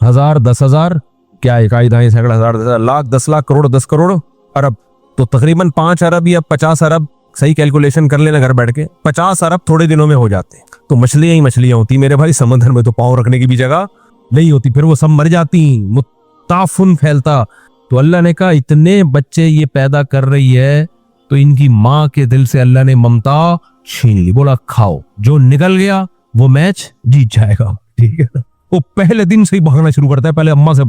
हजार 10,000, क्या इकाई दहाई सैकड़ा हजार 10,000, लाख 10 लाख करोड़ 10 करोड़ अरब, तो तकरीबन 5 अरब या 50 अरब, सही कैलकुलेशन कर लेना घर बैठ के, 50 अरब थोड़े दिनों में हो जाते हैं। तो मछलियां ही मछलियां होती मेरे भाई, समंदर में तो पाँव रखने की भी जगह नहीं होती, फिर वो सब मर जाती, मुताफुन फैलता। तो अल्लाह ने कहा इतने बच्चे ये पैदा कर रही है तो इनकी माँ के दिल से अल्लाह ने ममता छीन ली, बोला खाओ, जो निकल गया वो मैच जीत जाएगा। ठीक है ना, वो पहले दिन से ही भागना शुरू करता है, पहले अम्मा से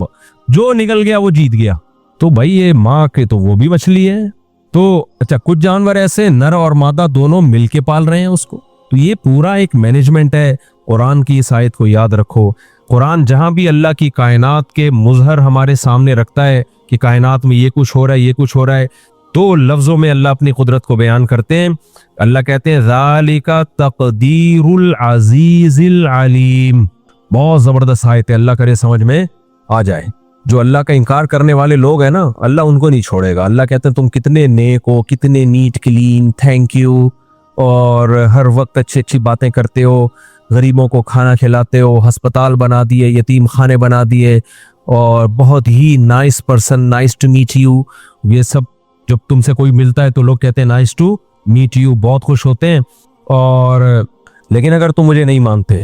जो निकल गया वो जीत गया। तो भाई ये माँ के तो वो भी मछली है। तो अच्छा, कुछ जानवर ऐसे नर और मादा दोनों मिलके पाल रहे हैं उसको, तो ये पूरा एक मैनेजमेंट है। कुरान की इस आयत को याद रखो। कुरान जहां भी अल्लाह की कायनात के मुजहर हमारे सामने रखता है कि कायनात में ये कुछ हो रहा है, ये कुछ हो रहा है, तो लफ्जों में अल्लाह अपनी कुदरत को बयान करते हैं। अल्लाह कहते हैं ज़ालिका तक़दीरुल अज़ीज़िल अलीम। बहुत जबरदस्त आयत है, अल्लाह करे समझ में आ जाए। जो अल्लाह का इनकार करने वाले लोग हैं ना, अल्लाह उनको नहीं छोड़ेगा। अल्लाह कहते हैं तुम कितने नेक हो, कितने नीट क्लीन, थैंक यू, और हर वक्त अच्छी अच्छी बातें करते हो, गरीबों को खाना खिलाते हो, अस्पताल बना दिए, यतीम खाने बना दिए, और बहुत ही nice person, nice to meet you. ये सब जब तुमसे कोई मिलता है तो लोग कहते हैं नाइस टू मीट यू, बहुत खुश होते हैं। और लेकिन अगर तुम मुझे नहीं मानते,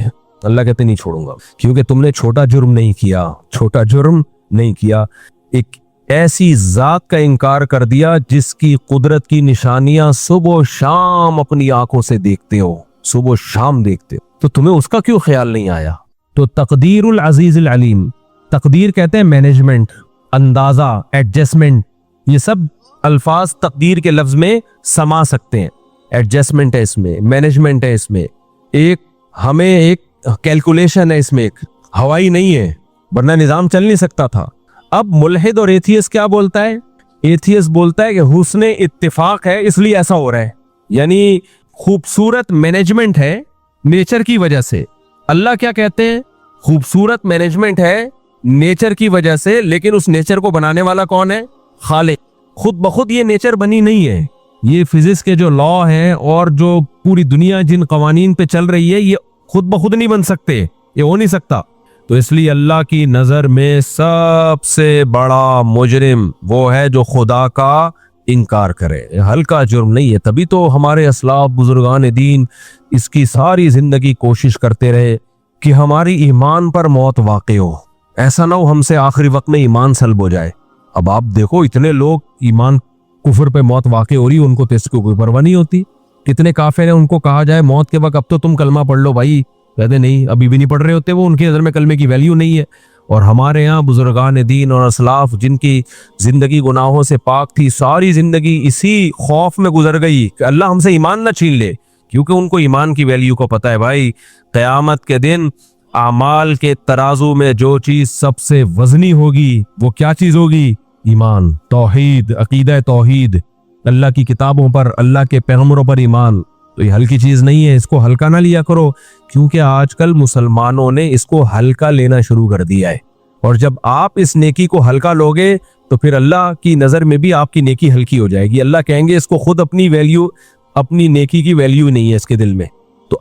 अल्लाह कहते नहीं छोड़ूंगा, क्योंकि तुमने छोटा जुर्म नहीं किया, छोटा जुर्म नहीं किया। एक ऐसी जात का इनकार कर दिया जिसकी कुदरत की निशानियां सुबह शाम अपनी आंखों से देखते हो, सुबह शाम देखते हो, तो तुम्हें उसका क्यों ख्याल नहीं आया? तो तकदीरुल अजीजुल अलीम, तकदीर कहते हैं मैनेजमेंट, अंदाजा, एडजस्टमेंट, ये सब अल्फाज तकदीर के लफ्ज में समा सकते हैं। एडजस्टमेंट है इसमें, मैनेजमेंट है इसमें, एक हमें एक कैलकुलेशन है इसमें, एक हवाई नहीं है, वरना निजाम चल नहीं सकता था। अब मुल्हिद और एथियस क्या बोलता है? एथियस बोलता है कि हुस्ने इत्तिफाक है इसलिए ऐसा हो रहा है, यानी खूबसूरत मैनेजमेंट है नेचर की वजह से। अल्लाह क्या कहते हैं? खूबसूरत मैनेजमेंट है नेचर की वजह से, लेकिन उस नेचर को बनाने वाला कौन है? खालिक। खुद ब खुद ये नेचर बनी नहीं है। ये फिजिक्स के जो लॉ हैं और जो पूरी दुनिया जिन कवानीन पे चल रही है, ये खुद ब खुद नहीं बन सकते, ये हो नहीं सकता। तो इसलिए अल्लाह की नजर में सबसे बड़ा मुजरिम वो है जो खुदा का इनकार करे। हल्का जुर्म नहीं है, तभी तो हमारे असलाफ बुजुर्गान दीन इसकी सारी जिंदगी कोशिश करते रहे कि हमारी ईमान पर मौत वाक़ई हो, ऐसा ना हो हमसे आखिरी वक्त में ईमान सल्ब हो जाए। अब आप देखो, इतने लोग ईमान कुफर पे मौत वाक़ई हो रही, उनको तो इसकी कोई परवाह नहीं होती। कितने काफिर हैं, उनको कहा जाए मौत के वक्त अब तो तुम कलमा पढ़ लो भाई, कहते नहीं, अभी भी नहीं पढ़ रहे होते वो, उनकी नज़र में कलमे की वैल्यू नहीं है। और हमारे यहाँ बुजुर्गान दीन और असलाफ जिनकी जिंदगी गुनाहों से पाक थी, सारी जिंदगी इसी खौफ में गुजर गई कि अल्लाह हमसे ईमान ना छीन ले, क्योंकि उनको ईमान की वैल्यू को पता है। भाई क़यामत के दिन आमाल के तराजू में जो चीज सबसे वजनी होगी वो क्या चीज होगी? ईमान, तौहीद, अकीदा तौहीद, अल्लाह की किताबों पर, अल्लाह के पैगंबरों पर ईमान। तो ये हल्की चीज नहीं है, इसको हल्का ना लिया करो, क्योंकि आजकल मुसलमानों ने इसको हल्का लेना शुरू कर दिया है। और जब आप इस नेकी को हल्का लोगे तो फिर अल्लाह की नजर में भी आपकी नेकी हल्की हो जाएगी। अल्लाह कहेंगे इसको खुद अपनी वैल्यू, अपनी नेकी की वैल्यू नहीं है इसके दिल में। तो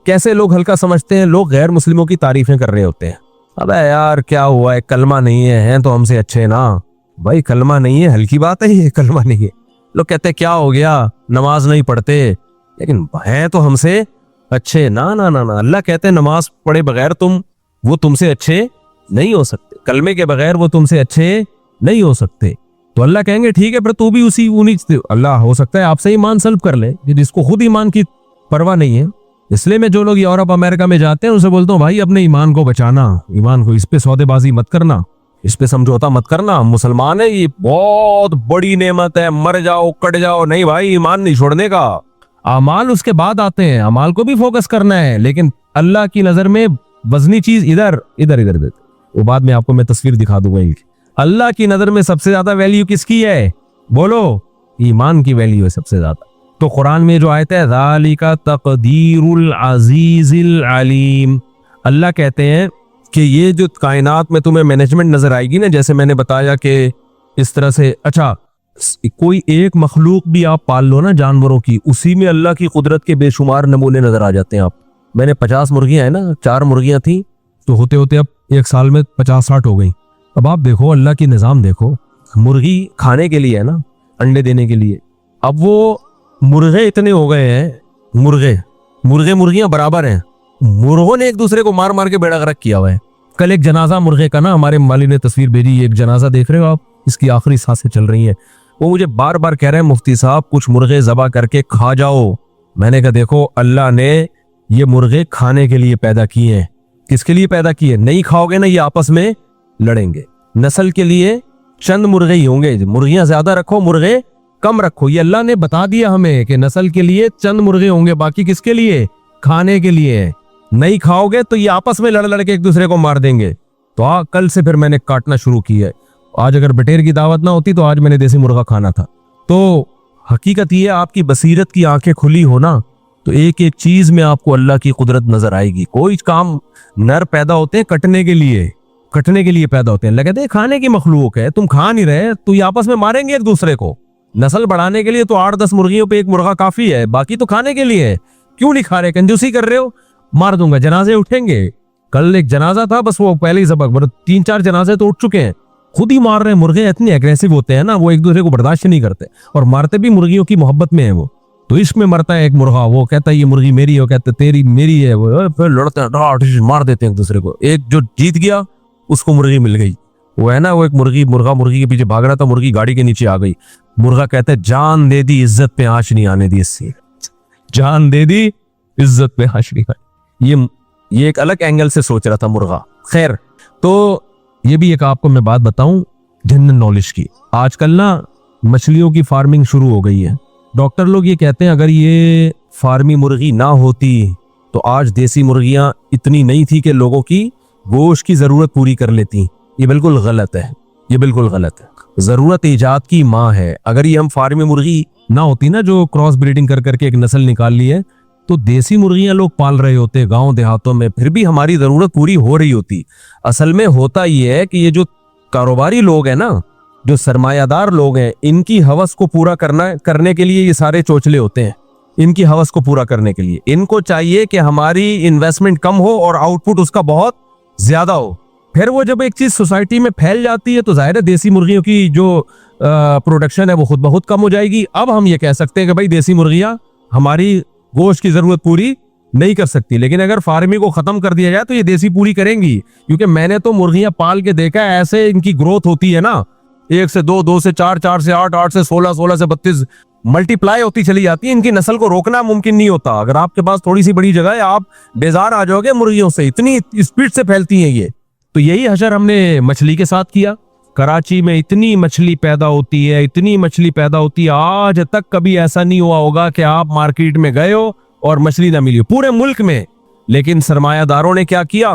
कैसे लोग हल्का समझते हैं? लोग गैर मुस्लिमों की तारीफें कर रहे होते हैं, अबे यार क्या हुआ है, कलमा नहीं है, हैं तो हमसे अच्छे ना। भाई कलमा नहीं है, हल्की बात है ये, कलमा नहीं है। लोग कहते हैं क्या हो गया, नमाज नहीं पढ़ते, लेकिन हैं तो हमसे अच्छे। ना ना ना ना, अल्लाह कहते हैं नमाज पढ़े बगैर वो तुमसे अच्छे नहीं हो सकते, कलमे के बगैर वो तुमसे अच्छे नहीं हो सकते। तो अल्लाह कहेंगे ठीक है, पर तू भी उन्हीं, अल्लाह हो सकता है आपसे ईमान सल्ब कर ले, जिसको खुद ईमान की परवाह नहीं है। इसलिए मैं जो लोग यूरोप अमेरिका में जाते हैं उनसे बोलता हूँ भाई अपने ईमान को बचाना, ईमान को, इस पे सौदेबाजी मत करना, इस पे समझौता मत करना। मुसलमान है, ये बहुत बड़ी नेमत है, मर जाओ कट जाओ, नहीं भाई ईमान नहीं छोड़ने का। अमाल उसके बाद आते हैं, अमाल को भी फोकस करना है, लेकिन अल्लाह की नजर में वजनी चीज इधर इधर इधर इधर, वो बाद में आपको मैं तस्वीर दिखा दूंगा। अल्लाह की नजर में सबसे ज्यादा वैल्यू किसकी है? बोलो, ईमान की वैल्यू है सबसे ज्यादा। तो कुरान में जो आयत है ज़ालिका तक़दीरुल अज़ीज़िल अलीम, अल्लाह कहते हैं कि ये जो कायनात में तुम्हें मैनेजमेंट नजर आएगी ना, जैसे मैंने बताया कि इस तरह से, अच्छा कोई एक मखलूक भी आप पाल लो ना जानवरों की, उसी में अल्लाह की कुदरत के बेशुमार नमूने नजर आ जाते हैं। आप, मैंने 50 मुर्गियां है ना, 4 मुर्गियां थी, तो होते होते अब एक साल में 50-60 हो गई। अब आप देखो अल्लाह की निज़ाम देखो, मुर्गी खाने के लिए है ना, अंडे देने के लिए, अब वो मुर्गे इतने हो गए हैं, मुर्गियां बराबर हैं, मुर्गों ने एक दूसरे को मार मार के बेड़ा गर्क किया हुआ है। कल एक जनाजा मुर्गे का ना, हमारे माली ने तस्वीर भेजी, एक जनाजा देख रहे हो आप, इसकी आखिरी सांसें चल रही हैं, वो मुझे बार बार कह रहे हैं मुफ्ती साहब कुछ मुर्गे ज़बा करके खा जाओ। मैंने कहा देखो अल्लाह ने ये मुर्गे खाने के लिए पैदा किए हैं। किसके लिए पैदा किए? नहीं खाओगे ना ये आपस में लड़ेंगे। नस्ल के लिए चंद मुर्गे ही होंगे, मुर्गियां ज्यादा रखो मुर्गे कम रखो। ये अल्लाह ने बता दिया हमें कि नस्ल के लिए चंद मुर्गे होंगे, बाकी किसके लिए? खाने के लिए। नहीं खाओगे तो ये आपस में लड़ लड़ के एक दूसरे को मार देंगे। तो कल से फिर मैंने काटना शुरू किया है। आज अगर बटेर की दावत ना होती तो आज मैंने देसी मुर्गा खाना था। तो हकीकत ये आपकी बसीरत की आंखें खुली हो ना तो एक एक चीज में आपको अल्लाह की कुदरत नजर आएगी। कोई काम नर पैदा होते हैं कटने के लिए पैदा होते हैं। लगते हैं खाने की मखलूक है, तुम खा नहीं रहे तो ये आपस में मारेंगे एक दूसरे को। नस्ल बढ़ाने के लिए तो 8-10 मुर्गियों पे एक मुर्गा काफी है, बाकी तो खाने के लिए है। क्यों नहीं खा रहे? कंजूसी कर रहे हो? मार दूंगा, जनाजे उठेंगे। कल एक जनाजा था, बस वो पहले ही सबक 3-4 जनाजे तो उठ चुके हैं, खुद ही मार रहे हैं। मुर्गे इतने एग्रेसिव होते हैं ना, वो एक दूसरे को बर्दाश्त नहीं करते और मारते भी मुर्गियों की मोहब्बत में है। वो तो इश्क में मरता है एक मुर्गा, वो कहता है ये मुर्गी मेरी है, वो कहता है तेरी मेरी है। वो फिर लड़ते हैं, मार देते हैं एक दूसरे को। एक जो जीत गया उसको मुर्गी मिल गई। वो है ना, वो एक मुर्गा मुर्गी के पीछे भाग रहा था, मुर्गी गाड़ी के नीचे आ गई। मुर्गा कहता है जान दे दी, इज्जत पे आंच नहीं आने दी। इससे जान दे दी, इज्जत पे आंच नहीं आने। ये एक अलग एंगल से सोच रहा था मुर्गा। खैर, तो ये भी एक आपको मैं बात बताऊं जनरल नॉलेज की। आजकल ना मछलियों की फार्मिंग शुरू हो गई है। डॉक्टर लोग ये कहते हैं अगर ये फार्मी मुर्गी ना होती तो आज देसी मुर्गियां इतनी नहीं थी कि लोगों की गोश्त की जरूरत पूरी कर लेती। ये बिल्कुल गलत है, ये बिल्कुल गलत है। जरूरत ईजाद की माँ है। अगर ये हम फार्मी मुर्गी ना होती ना, जो क्रॉस ब्रीडिंग कर करके एक नस्ल निकाल ली है, तो देसी मुर्गियां लोग पाल रहे होते गांव देहातों में, फिर भी हमारी जरूरत पूरी हो रही होती। असल में होता ये है कि ये जो कारोबारी लोग हैं ना, जो सरमायादार लोग हैं, इनकी हवस को पूरा करने के लिए ये सारे चोचले होते हैं। इनकी हवस को पूरा करने के लिए इनको चाहिए कि हमारी इन्वेस्टमेंट कम हो और आउटपुट उसका बहुत ज्यादा हो। फिर वो जब एक चीज सोसाइटी में फैल जाती है तो जाहिर है देसी मुर्गियों की जो प्रोडक्शन है वो खुद बहुत कम हो जाएगी। अब हम ये कह सकते हैं कि भाई देसी मुर्गियां हमारी गोश्त की जरूरत पूरी नहीं कर सकती, लेकिन अगर फार्मिंग को खत्म कर दिया जाए तो ये देसी पूरी करेंगी। क्योंकि मैंने तो मुर्गियां पाल के देखा है, ऐसे इनकी ग्रोथ होती है ना, 1 से 2, 2 से 4, 4 से 8, 8 से 16, 16 से 32 मल्टीप्लाई होती चली जाती है। इनकी नस्ल को रोकना मुमकिन नहीं होता। अगर आपके पास थोड़ी सी बड़ी जगह है, आप बेजार आ जाओगे मुर्गियों से, इतनी स्पीड से फैलती हैं ये। तो यही हशर हमने मछली के साथ किया। कराची में इतनी मछली पैदा होती है, इतनी मछली पैदा होती है, आज तक कभी ऐसा नहीं हुआ होगा कि आप मार्केट में गए हो और मछली ना मिली हो पूरे मुल्क में। लेकिन सरमायादारों ने क्या किया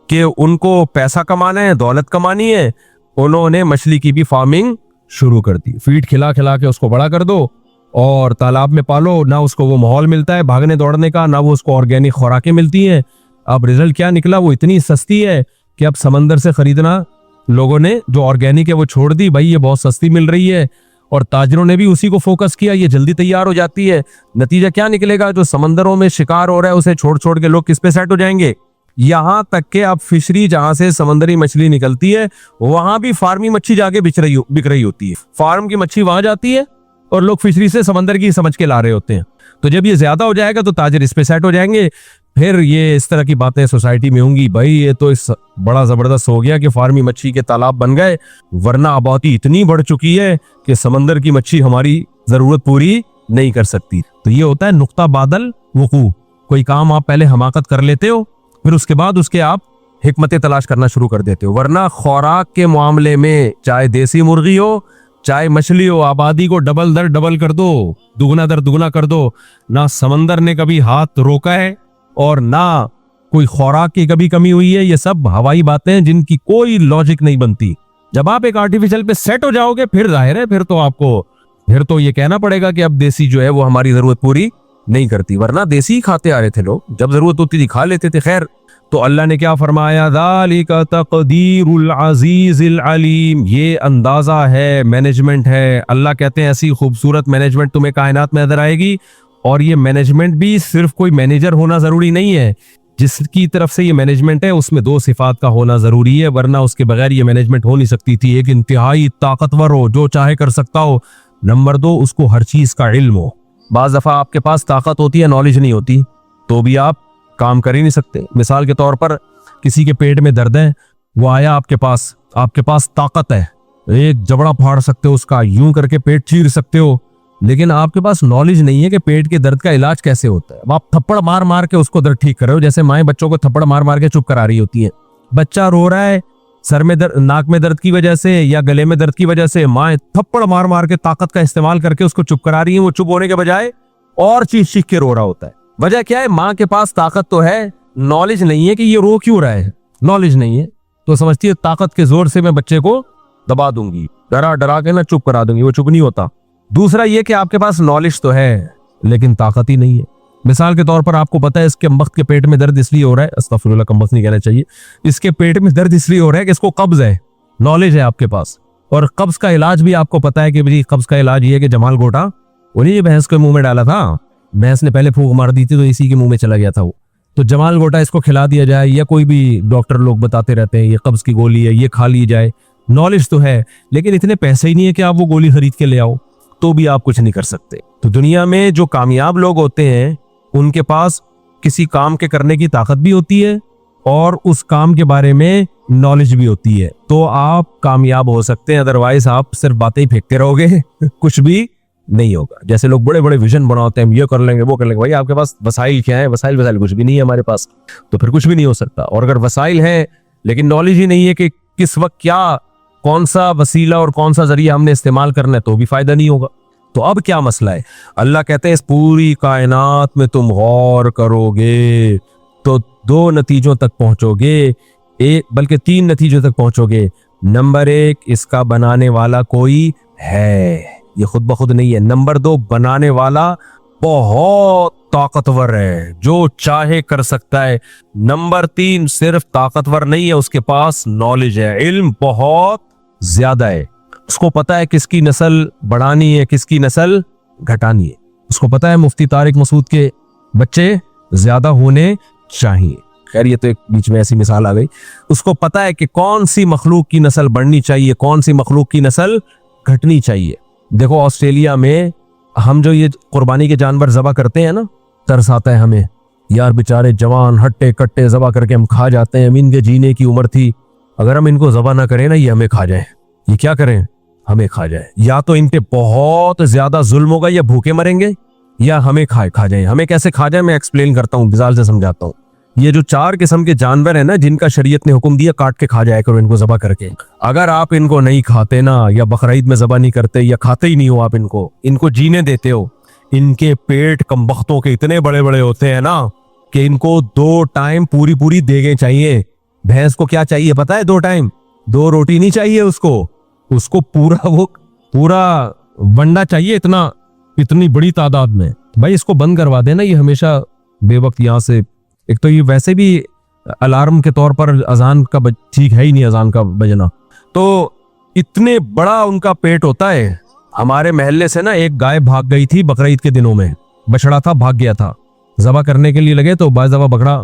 कि उनको पैसा कमाना है, दौलत कमानी है, उन्होंने मछली की भी फार्मिंग शुरू कर दी। फीड खिला खिला के उसको बड़ा कर दो और तालाब में पालो। ना उसको वो माहौल मिलता है भागने दौड़ने का, ना वो उसको ऑर्गेनिक खुराकें मिलती हैं। अब रिजल्ट क्या निकला, वो इतनी सस्ती है कि अब समंदर से खरीदना लोगों ने जो ऑर्गेनिक है वो छोड़ दी। भाई ये बहुत सस्ती मिल रही है और ताजरों ने भी उसी को फोकस किया, ये जल्दी तैयार हो जाती है। नतीजा क्या निकलेगा, जो समंदरों में शिकार हो रहा है उसे छोड़ छोड़ के लोग किस पे सेट हो जाएंगे। यहां तक के अब फिशरी जहां से समंदरी मछली निकलती है वहां भी फार्मी मच्छी जाके बिक रही होती है। फार्म की मच्छी वहां जाती है और लोग फिशरी से समंदर की समझ के ला रहे होते हैं। तो जब ये ज्यादा हो जाएगा तो ताजिर इस पे सेट हो जाएंगे। फिर ये इस तरह की बातें सोसाइटी में होंगी, भाई ये तो इस बड़ा जबरदस्त हो गया कि फार्मी मच्छी के तालाब बन गए, वरना आबादी इतनी बढ़ चुकी है कि समंदर की मच्छी हमारी जरूरत पूरी नहीं कर सकती। तो ये होता है नुक्ता बादल वकू। कोई काम आप पहले हमाकत कर लेते हो, फिर उसके बाद उसके आप हिकमतें तलाश करना शुरू कर देते हो। वरना खुराक के मामले में चाहे देसी मुर्गी हो चाहे मछली हो, आबादी को डबल दर डबल कर दो, दुगना दर दुगना कर दो। ना समंदर ने कभी हाथ रोका है और ना कोई खुराक की कभी कमी हुई है। ये सब हवाई बातें हैं जिनकी कोई लॉजिक नहीं बनती। जब आप एक आर्टिफिशियल पे सेट हो जाओगे फिर जाहिर है फिर तो ये कहना पड़ेगा कि अब देसी जो है वो हमारी जरूरत पूरी नहीं करती। वरना देसी खाते आ रहे थे लोग, जब जरूरत होती थी खा लेते थे। खैर, तो अल्लाह ने क्या फरमाया, ज़ालिका तक़दीरुल अज़ीज़िल अलीम। ये अंदाजा है, मैनेजमेंट है। अल्लाह कहते हैं ऐसी खूबसूरत मैनेजमेंट तुम्हें कायनात में नजर आएगी। और ये मैनेजमेंट भी सिर्फ कोई मैनेजर होना जरूरी नहीं है। जिसकी तरफ से ये मैनेजमेंट है उसमें 2 सिफात का होना जरूरी है, वरना उसके बगैर ये मैनेजमेंट हो नहीं सकती थी। एक इंतहाई ताकतवर हो, जो चाहे कर सकता हो। नंबर 2, उसको हर चीज का इल्म हो। बाज दफा आपके पास ताकत होती है, नॉलेज नहीं होती, तो भी आप काम कर ही नहीं सकते। मिसाल के तौर पर किसी के पेट में दर्द है, वो आया आपके पास ताकत है, एक जबड़ा फाड़ सकते हो उसका, यूं करके पेट चीर सकते हो, लेकिन आपके पास नॉलेज नहीं है कि पेट के दर्द का इलाज कैसे होता है। अब आप थप्पड़ मार मार के उसको दर्द ठीक कर रहे हो, जैसे माएं बच्चों को थप्पड़ मार मार के चुप करा रही होती हैं। बच्चा रो रहा है सर में दर्द, नाक में दर्द की वजह से या गले में दर्द की वजह से, माएं थप्पड़ मार मार के ताकत का इस्तेमाल करके उसको चुप करा रही है। वो चुप होने के बजाय और चीख चीख के रो रहा होता है। वजह क्या है? माँ के पास ताकत तो है, नॉलेज नहीं है कि ये रो क्यों रहा है। नॉलेज नहीं है तो समझती है ताकत के जोर से मैं बच्चे को दबा दूंगी, डरा डरा के ना चुप करा दूंगी। वो चुप नहीं होता। दूसरा ये कि आपके पास नॉलेज तो है लेकिन ताकत ही नहीं है। मिसाल के तौर पर आपको पता है इसके कमबख्त के पेट में दर्द इसलिए हो रहा है, अस्तगफिरुल्लाह कमबख्त नहीं कहना चाहिए, इसके पेट में दर्द इसलिए हो रहा है कि इसको कब्ज है। नॉलेज है आपके पास, और कब्ज का इलाज भी आपको पता है कि भाई कब्ज का इलाज ये है कि जमाल गोटा उन्हीं भैंस के मुंह में डाला था, भैंस ने पहले फूंक मार दी थी तो इसी के मुंह में चला गया था वो, तो जमाल गोटा इसको खिला दिया जाए, या कोई भी डॉक्टर लोग बताते रहते हैं ये कब्ज की गोली है, ये खा ली जाए। नॉलेज तो है लेकिन इतने पैसे ही नहीं है कि आप वो गोली खरीद के ले आओ, तो भी आप कुछ नहीं कर सकते। तो दुनिया में जो कामयाब लोग होते हैं उनके पास किसी काम के करने की ताकत भी होती है और उस काम के बारे में नॉलेज भी होती है, तो आप कामयाब हो सकते हैं। अदरवाइज आप सिर्फ बातें ही फेंकते रहोगे कुछ भी नहीं होगा। जैसे लोग बड़े बड़े विजन बनाते हैं, ये कर लेंगे वो कर लेंगे, भाई आपके पास वसाइल क्या है? वसाइल कुछ भी नहीं है हमारे पास, तो फिर कुछ भी नहीं हो सकता। और अगर वसाइल है लेकिन नॉलेज ही नहीं है कि किस वक्त क्या, कौन सा वसीला और कौन सा जरिया हमने इस्तेमाल करना है, तो भी फायदा नहीं होगा। तो अब क्या मसला है? अल्लाह कहते हैं इस पूरी कायनात में तुम गौर करोगे तो 2 नतीजों तक पहुंचोगे, बल्कि 3 नतीजों तक पहुंचोगे। नंबर 1, इसका बनाने वाला कोई है, ये खुद ब खुद नहीं है। नंबर 2, बनाने वाला बहुत ताकतवर है, जो चाहे कर सकता है। नंबर 3, सिर्फ ताकतवर नहीं है, उसके पास नॉलेज है, इल्म बहुत ज्यादा है। उसको पता है किसकी नस्ल बढ़ानी है, किसकी नस्ल घटानी है। उसको पता है मुफ्ती तारिक मसूद के बच्चे ज्यादा होने चाहिए। खैर ये तो एक बीच में ऐसी मिसाल आ गई। उसको पता है कि कौन सी मखलूक की नस्ल बढ़नी चाहिए, कौन सी मखलूक की नस्ल घटनी चाहिए। देखो ऑस्ट्रेलिया में हम जो ये कुर्बानी के जानवर ज़बा करते हैं ना, तरस आता है हमें यार, बेचारे जवान हट्टे कट्टे ज़बा करके हम खा जाते हैं। इनके जीने की उम्र थी, अगर हम इनको ज़बा ना करें ना, ये हमें खा जाए। ये क्या करें? हमें खा जाए। या तो इन पे बहुत ज्यादा जुल्म होगा, या भूखे मरेंगे, या हमें खा जाए। हमें कैसे खा जाए मैं एक्सप्लेन करता हूँ, मिसाल से समझाता हूँ। ये जो 4 किस्म के जानवर है ना, जिनका शरीयत ने हुक्म दिया काट के खा जाया करो इनको ज़बा करके, अगर आप इनको नहीं खाते ना, या बकरीद में ज़बा नहीं करते, या खाते ही नहीं हो आप इनको जीने देते हो, इनके पेट कमबख्तों के इतने बड़े बड़े होते हैं ना कि इनको 2 टाइम पूरी देगे चाहिए। भैंस को क्या चाहिए पता है? 2 टाइम, 2 रोटी नहीं चाहिए उसको पूरा वंडा चाहिए, इतनी बड़ी तादाद में। भाई इसको बंद करवा देना, ये हमेशा बेवक्त यहाँ से। एक तो ये वैसे भी अलार्म के तौर पर अजान का ठीक है ही नहीं, अजान का बजना। तो इतने बड़ा उनका पेट होता है। हमारे मोहल्ले से ना एक गाय भाग गई थी बकरीद के दिनों में, बछड़ा था, भाग गया था। ज़बा करने के लिए लगे तो बाज़ दफा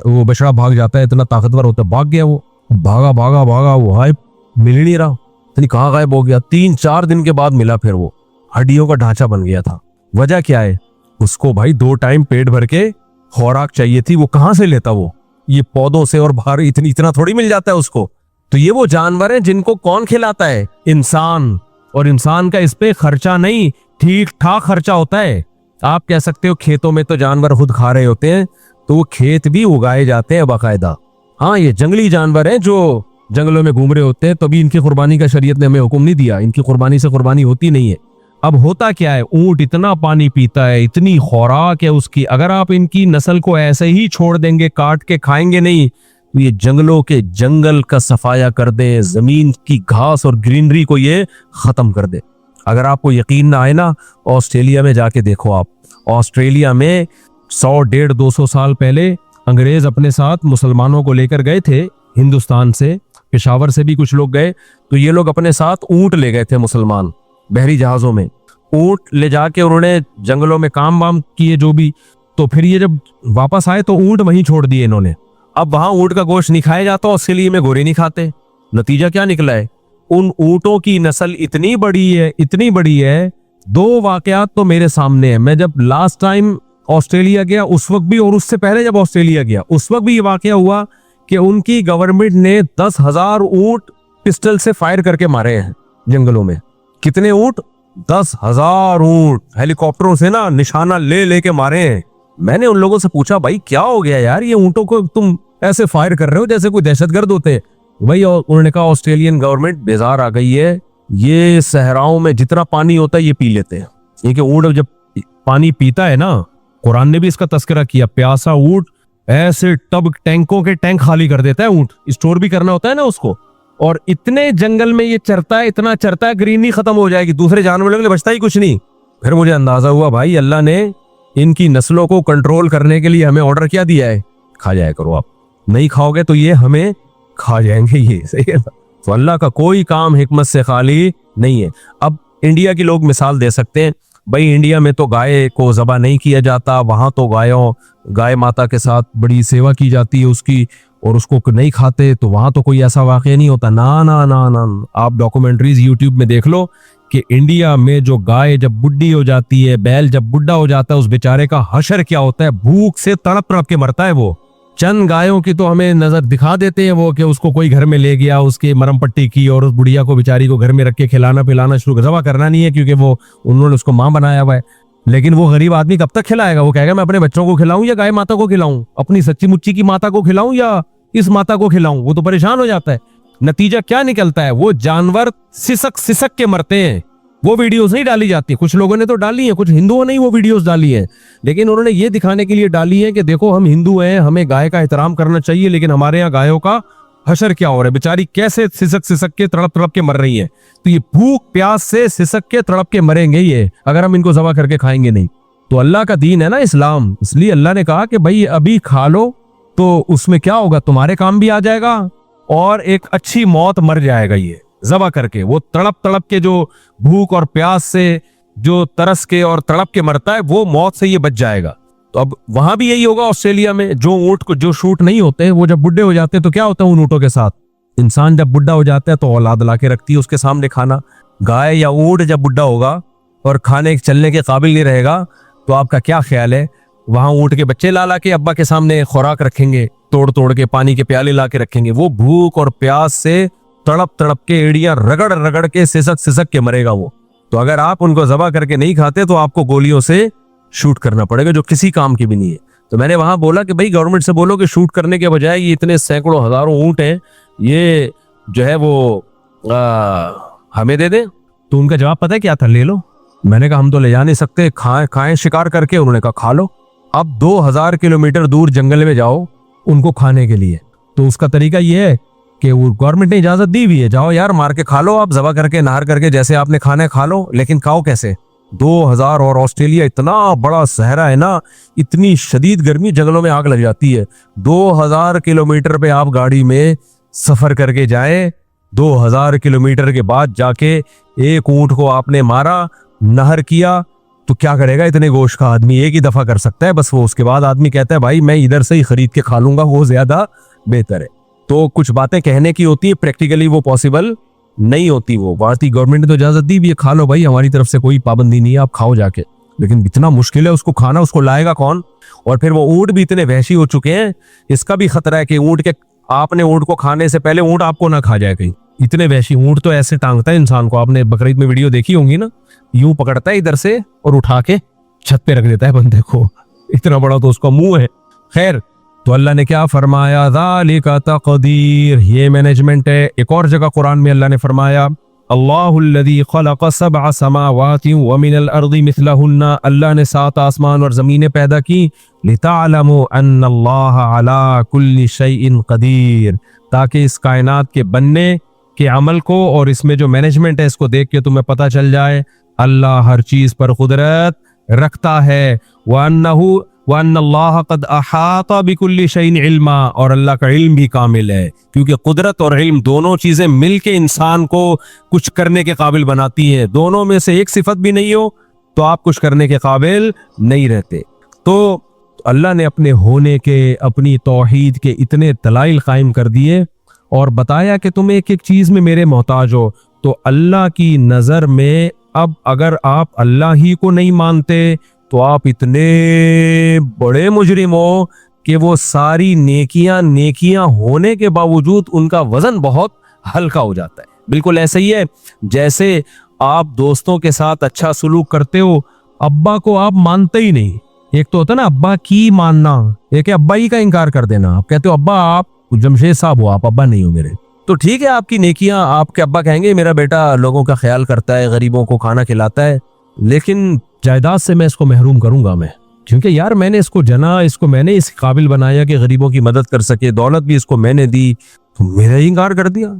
वो बछड़ा भाग जाता है, इतना ताकतवर होता है। भाग गया वो, भागा वो हाय मिल ही नहीं रहा, इतनी कहाँ गायब हो गया। 3-4 दिन के बाद मिला, फिर वो हड्डियों का ढांचा बन गया था। वजह क्या है? उसको भाई 2 टाइम पेट भर के खुराक चाहिए थी, वो कहाँ से लेता? वो ये पौधों से, और बाहर इतना थोड़ी मिल जाता है उसको। तो ये वो जानवर हैं जिनको कौन खिलाता है? इंसान। और इंसान का इस पे खर्चा नहीं, ठीक ठाक खर्चा होता है। आप कह सकते हो खेतों में तो जानवर खुद खा रहे होते हैं, तो वो खेत भी उगाए जाते हैं बाकायदा। हाँ, ये जंगली जानवर हैं जो जंगलों में घूम रहे होते हैं, तभी इनकी कुर्बानी का शरीयत ने हमें हुक्म नहीं दिया। इनकी कुर्बानी से कुर्बानी होती नहीं है। अब होता क्या है? ऊंट इतना पानी पीता है, इतनी खुराक है उसकी, अगर आप इनकी नस्ल को ऐसे ही छोड़ देंगे, काट के खाएंगे नहीं, तो ये जंगलों के जंगल का सफाया कर दे, जमीन की घास और ग्रीनरी को ये खत्म कर दे। अगर आपको यकीन ना आए ना, ऑस्ट्रेलिया में जाके देखो आप। ऑस्ट्रेलिया में 100-150-200 साल पहले अंग्रेज अपने साथ मुसलमानों को लेकर गए थे, हिंदुस्तान से, पेशावर से भी कुछ लोग गए। तो ये लोग अपने साथ ऊंट ले गए थे, मुसलमान बहरी जहाजों में ऊंट ले जाके उन्होंने जंगलों में काम वाम किए जो भी। तो फिर ये जब वापस आए तो ऊंट वहीं छोड़ दिए इन्होंने। अब वहां ऊंट का गोश्त नहीं खाया जाता, ऑस्ट्रेलिया में घोड़े नहीं खाते। नतीजा क्या निकला है? उन ऊंटों की नस्ल इतनी बड़ी है। 2 वाकयात तो मेरे सामने है। मैं जब लास्ट टाइम ऑस्ट्रेलिया गया उस वक्त भी, और उससे पहले जब ऑस्ट्रेलिया गया उस वक्त भी ये वाकया हुआ कि उनकी गवर्नमेंट ने 10,000 ऊंट पिस्टल से फायर करके मारे हैं जंगलों में। कितने ऊंट? 10,000 ऊंट हेलीकॉप्टरों से ना निशाना ले लेके मारे हैं। मैंने उन लोगों से पूछा, भाई क्या हो गया यार, ये ऊंटों को तुम ऐसे फायर कर रहे हो जैसे कोई दहशतगर्द होते। भाई उन्होंने कहा ऑस्ट्रेलियन गवर्नमेंट बेजार आ गई है, ये सहराओं में जितना पानी होता है ये पी लेते हैं। ये कि ऊंट जब पानी पीता है ना, कुरान ने भी इसका तस्करा किया, प्यासा ऊंट ऐसे टब टैंकों के टैंक खाली कर देता है। ऊंट स्टोर भी करना होता है ना उसको, और इतने जंगल में ये चरता है, इतना चरता है, ग्रीनरी खत्म हो जाएगी, दूसरे जानवरों के लिए बचता ही कुछ नहीं। फिर मुझे अंदाजा हुआ भाई अल्लाह ने इनकी नस्लों को कंट्रोल करने के लिए हमें ऑर्डर क्या दिया है, खा जाया करो, आप नहीं खाओगे तो ये हमें खा जाएंगे। ये सही है ना? तो अल्लाह का कोई काम हिकमत से खाली नहीं है। अब इंडिया की लोग मिसाल दे सकते हैं, भाई इंडिया में तो गाय को ज़बा नहीं किया जाता, वहां तो गाय माता के साथ बड़ी सेवा की जाती है उसकी, और उसको नहीं खाते, तो वहां तो कोई ऐसा वाकया नहीं होता। ना ना ना ना, आप डॉक्यूमेंट्रीज यूट्यूब में देख लो कि इंडिया में जो गाय जब बुढ़ी हो जाती है, बैल जब बुढ़ा हो जाता है, उस बेचारे का हशर क्या होता है, भूख से तड़प तड़प के मरता है वो। चंद गायों की तो हमें नजर दिखा देते हैं वो कि उसको कोई घर में ले गया, उसकी मरम पट्टी की, और उस बुढ़िया को बेचारी को घर में रख के खिलाना पिलाना शुरू, ज़बा करना नहीं है क्योंकि वो उन्होंने उसको माँ बनाया हुआ है। लेकिन वो गरीब आदमी कब तक खिलाएगा? वो कहेगा मैं अपने बच्चों को खिलाऊं या गाय माता को खिलाऊं, अपनी सच्ची मुच्ची की माता को खिलाऊं या इस माता को खिलाऊं? वो तो परेशान हो जाता है। नतीजा क्या निकलता है? वो जानवर सिसक सिसक के मरते हैं। वो वीडियोस नहीं डाली जाती, कुछ लोगों ने तो डाली है, कुछ हिंदुओं ने ही वो वीडियोस डाली है, लेकिन उन्होंने ये दिखाने के लिए डाली है कि देखो हम हिंदू हैं, हमें गाय का एहतराम करना चाहिए, लेकिन हमारे यहाँ गायों का हशर क्या हो रहा है, बेचारी कैसे सिसक सिसक के तड़प तड़प के मर रही है। तो ये भूख प्यास से सिसक के तड़प के मरेंगे ये, अगर हम इनको ज़बा करके खाएंगे नहीं। तो अल्लाह का दीन है ना इस्लाम, इसलिए अल्लाह ने कहा कि भाई अभी खा लो, तो उसमें क्या होगा, तुम्हारे काम भी आ जाएगा और एक अच्छी मौत मर जाएगा ये ज़बा करके। वो तड़प तड़प के जो भूख और प्यास से जो तरस के और तड़प के मरता है, वो मौत से ये बच जाएगा। तो अब वहां भी यही होगा ऑस्ट्रेलिया में, जो ऊंट को जो शूट नहीं होते वो जब बुढ़े हो जाते हैं तो क्या होता है उन ऊंटों के साथ, इंसान जब बुढ़ा हो जाता है तो औलाद ला के रखती है उसके सामने खाना। गाय या ऊंट जब बुढ़ा होगा और खाने चलने के काबिल नहीं रहेगा, तो आपका क्या ख्याल है, वहां ऊंट के बच्चे ला के अब्बा के सामने खुराक रखेंगे, तोड़ तोड़ के पानी के प्याले ला के रखेंगे। वो भूख और प्यास से तड़प तड़प के एड़ियां रगड़ रगड़ के सिसक सिसक के मरेगा वो। तो अगर आप उनको ज़बा करके नहीं खाते तो आपको गोलियों से शूट करना पड़ेगा, जो किसी काम की भी नहीं है। तो मैंने वहां बोला कि भाई गवर्नमेंट से बोलो कि शूट करने के बजाय ये इतने सैकड़ों हजारों ऊंट हैं, ये जो है वो हमें दे दे। तो उनका जवाब पता है क्या था? ले लो। मैंने कहा हम तो ले जा नहीं सकते, खाएं शिकार करके। उन्होंने कहा खा लो। अब 2000 किलोमीटर दूर जंगल में जाओ उनको खाने के लिए, तो उसका तरीका ये है कि वो गवर्नमेंट ने इजाजत दी हुई है, जाओ यार मार के खा लो, आप ज़बा करके नहर करके जैसे आपने खाना है खा लो, लेकिन खाओ कैसे? 2000, और ऑस्ट्रेलिया इतना बड़ा सहरा है ना, इतनी शदीद गर्मी, जंगलों में आग लग जाती है। 2000 किलोमीटर पे आप गाड़ी में सफर करके जाएं, 2000 किलोमीटर के बाद जाके एक ऊंट को आपने मारा, नहर किया, तो क्या करेगा इतने गोश्त का आदमी? एक ही दफा कर सकता है बस वो। उसके बाद आदमी कहता है भाई मैं इधर से ही खरीद के खा लूंगा, वो ज्यादा बेहतर है। तो कुछ बातें कहने की होती है, प्रैक्टिकली वो पॉसिबल नहीं होती। वो भारतीय गवर्नमेंट ने तो इजाजत दी भी है, खा लो भाई, हमारी तरफ से कोई पाबंदी नहीं है, आप खाओ जाके, लेकिन इतना मुश्किल है उसको खाना, उसको लाएगा कौन? और फिर वो ऊंट भी इतने वहशी हो चुके हैं, इसका भी खतरा है कि ऊंट के आपने ऊंट को खाने से पहले ऊंट आपको ना खा जाए कहीं। इतने वहशी ऊंट तो ऐसे टांगता है इंसान को, आपने बकरीद में वीडियो देखी होंगी ना, यूं पकड़ता है इधर से और उठा के छत पे रख देता है बंदे को, इतना बड़ा तो उसका मुंह है। खैर, तो अल्लाह ने क्या फरमाया, ज़ालिका तक़दीर, ये मैनेजमेंट है। एक और जगह कुरान में अल्लाह ने फरमाया, अल्लाहुल्लज़ी ख़लक़ सबअ समावाति व मिनल अर्ज़ि मिस्लहुन्ना, अल्लाह ने 7 आसमान और ज़मीनें पैदा की, लितअलमू अन्नल्लाह अला कुल्लि शैइन क़दीर, ताकि इस कायनात के बनने के अमल को और इसमें जो मैनेजमेंट है इसको देख के तुम्हें पता चल जाए अल्लाह हर चीज पर कुदरत रखता है। वअन्नल्लाह क़द अहाता बिकुल्लि शैइन इल्मा, और अल्लाह का इल्म भी कामिल है, क्योंकि कुदरत और इल्म दोनों चीजें मिलके इंसान को कुछ करने के काबिल बनाती हैं। दोनों में से एक सिफत भी नहीं हो तो आप कुछ करने के काबिल नहीं रहते। तो अल्लाह ने अपने होने के, अपनी तौहीद के इतने दलाइल कायम कर दिए और बताया कि तुम एक एक चीज में मेरे मोहताज हो। तो अल्लाह की नजर में अब अगर आप अल्लाह ही को नहीं मानते तो आप इतने बड़े मुजरिम हो कि वो सारी नेकियां होने के बावजूद उनका वजन बहुत हल्का हो जाता है। बिल्कुल ऐसा ही है जैसे आप दोस्तों के साथ अच्छा सलूक करते हो, अब्बा को आप मानते ही नहीं। एक तो होता है ना अब्बा की मानना, एक है अब्बा ही का इनकार कर देना। आप कहते हो अब्बा आप जमशेद साहब हो, आप अब्बा नहीं हो मेरे। तो ठीक है आपकी नेकियां, आपके अब्बा कहेंगे मेरा बेटा लोगों का ख्याल करता है, गरीबों को खाना खिलाता है, लेकिन जायदाद से मैं इसको महरूम करूंगा मैं, क्योंकि यार मैंने इसको जना, इसको मैंने इस काबिल बनाया कि गरीबों की मदद कर सके, दौलत भी इसको मैंने दी, तो मेरा ही इनकार कर दिया।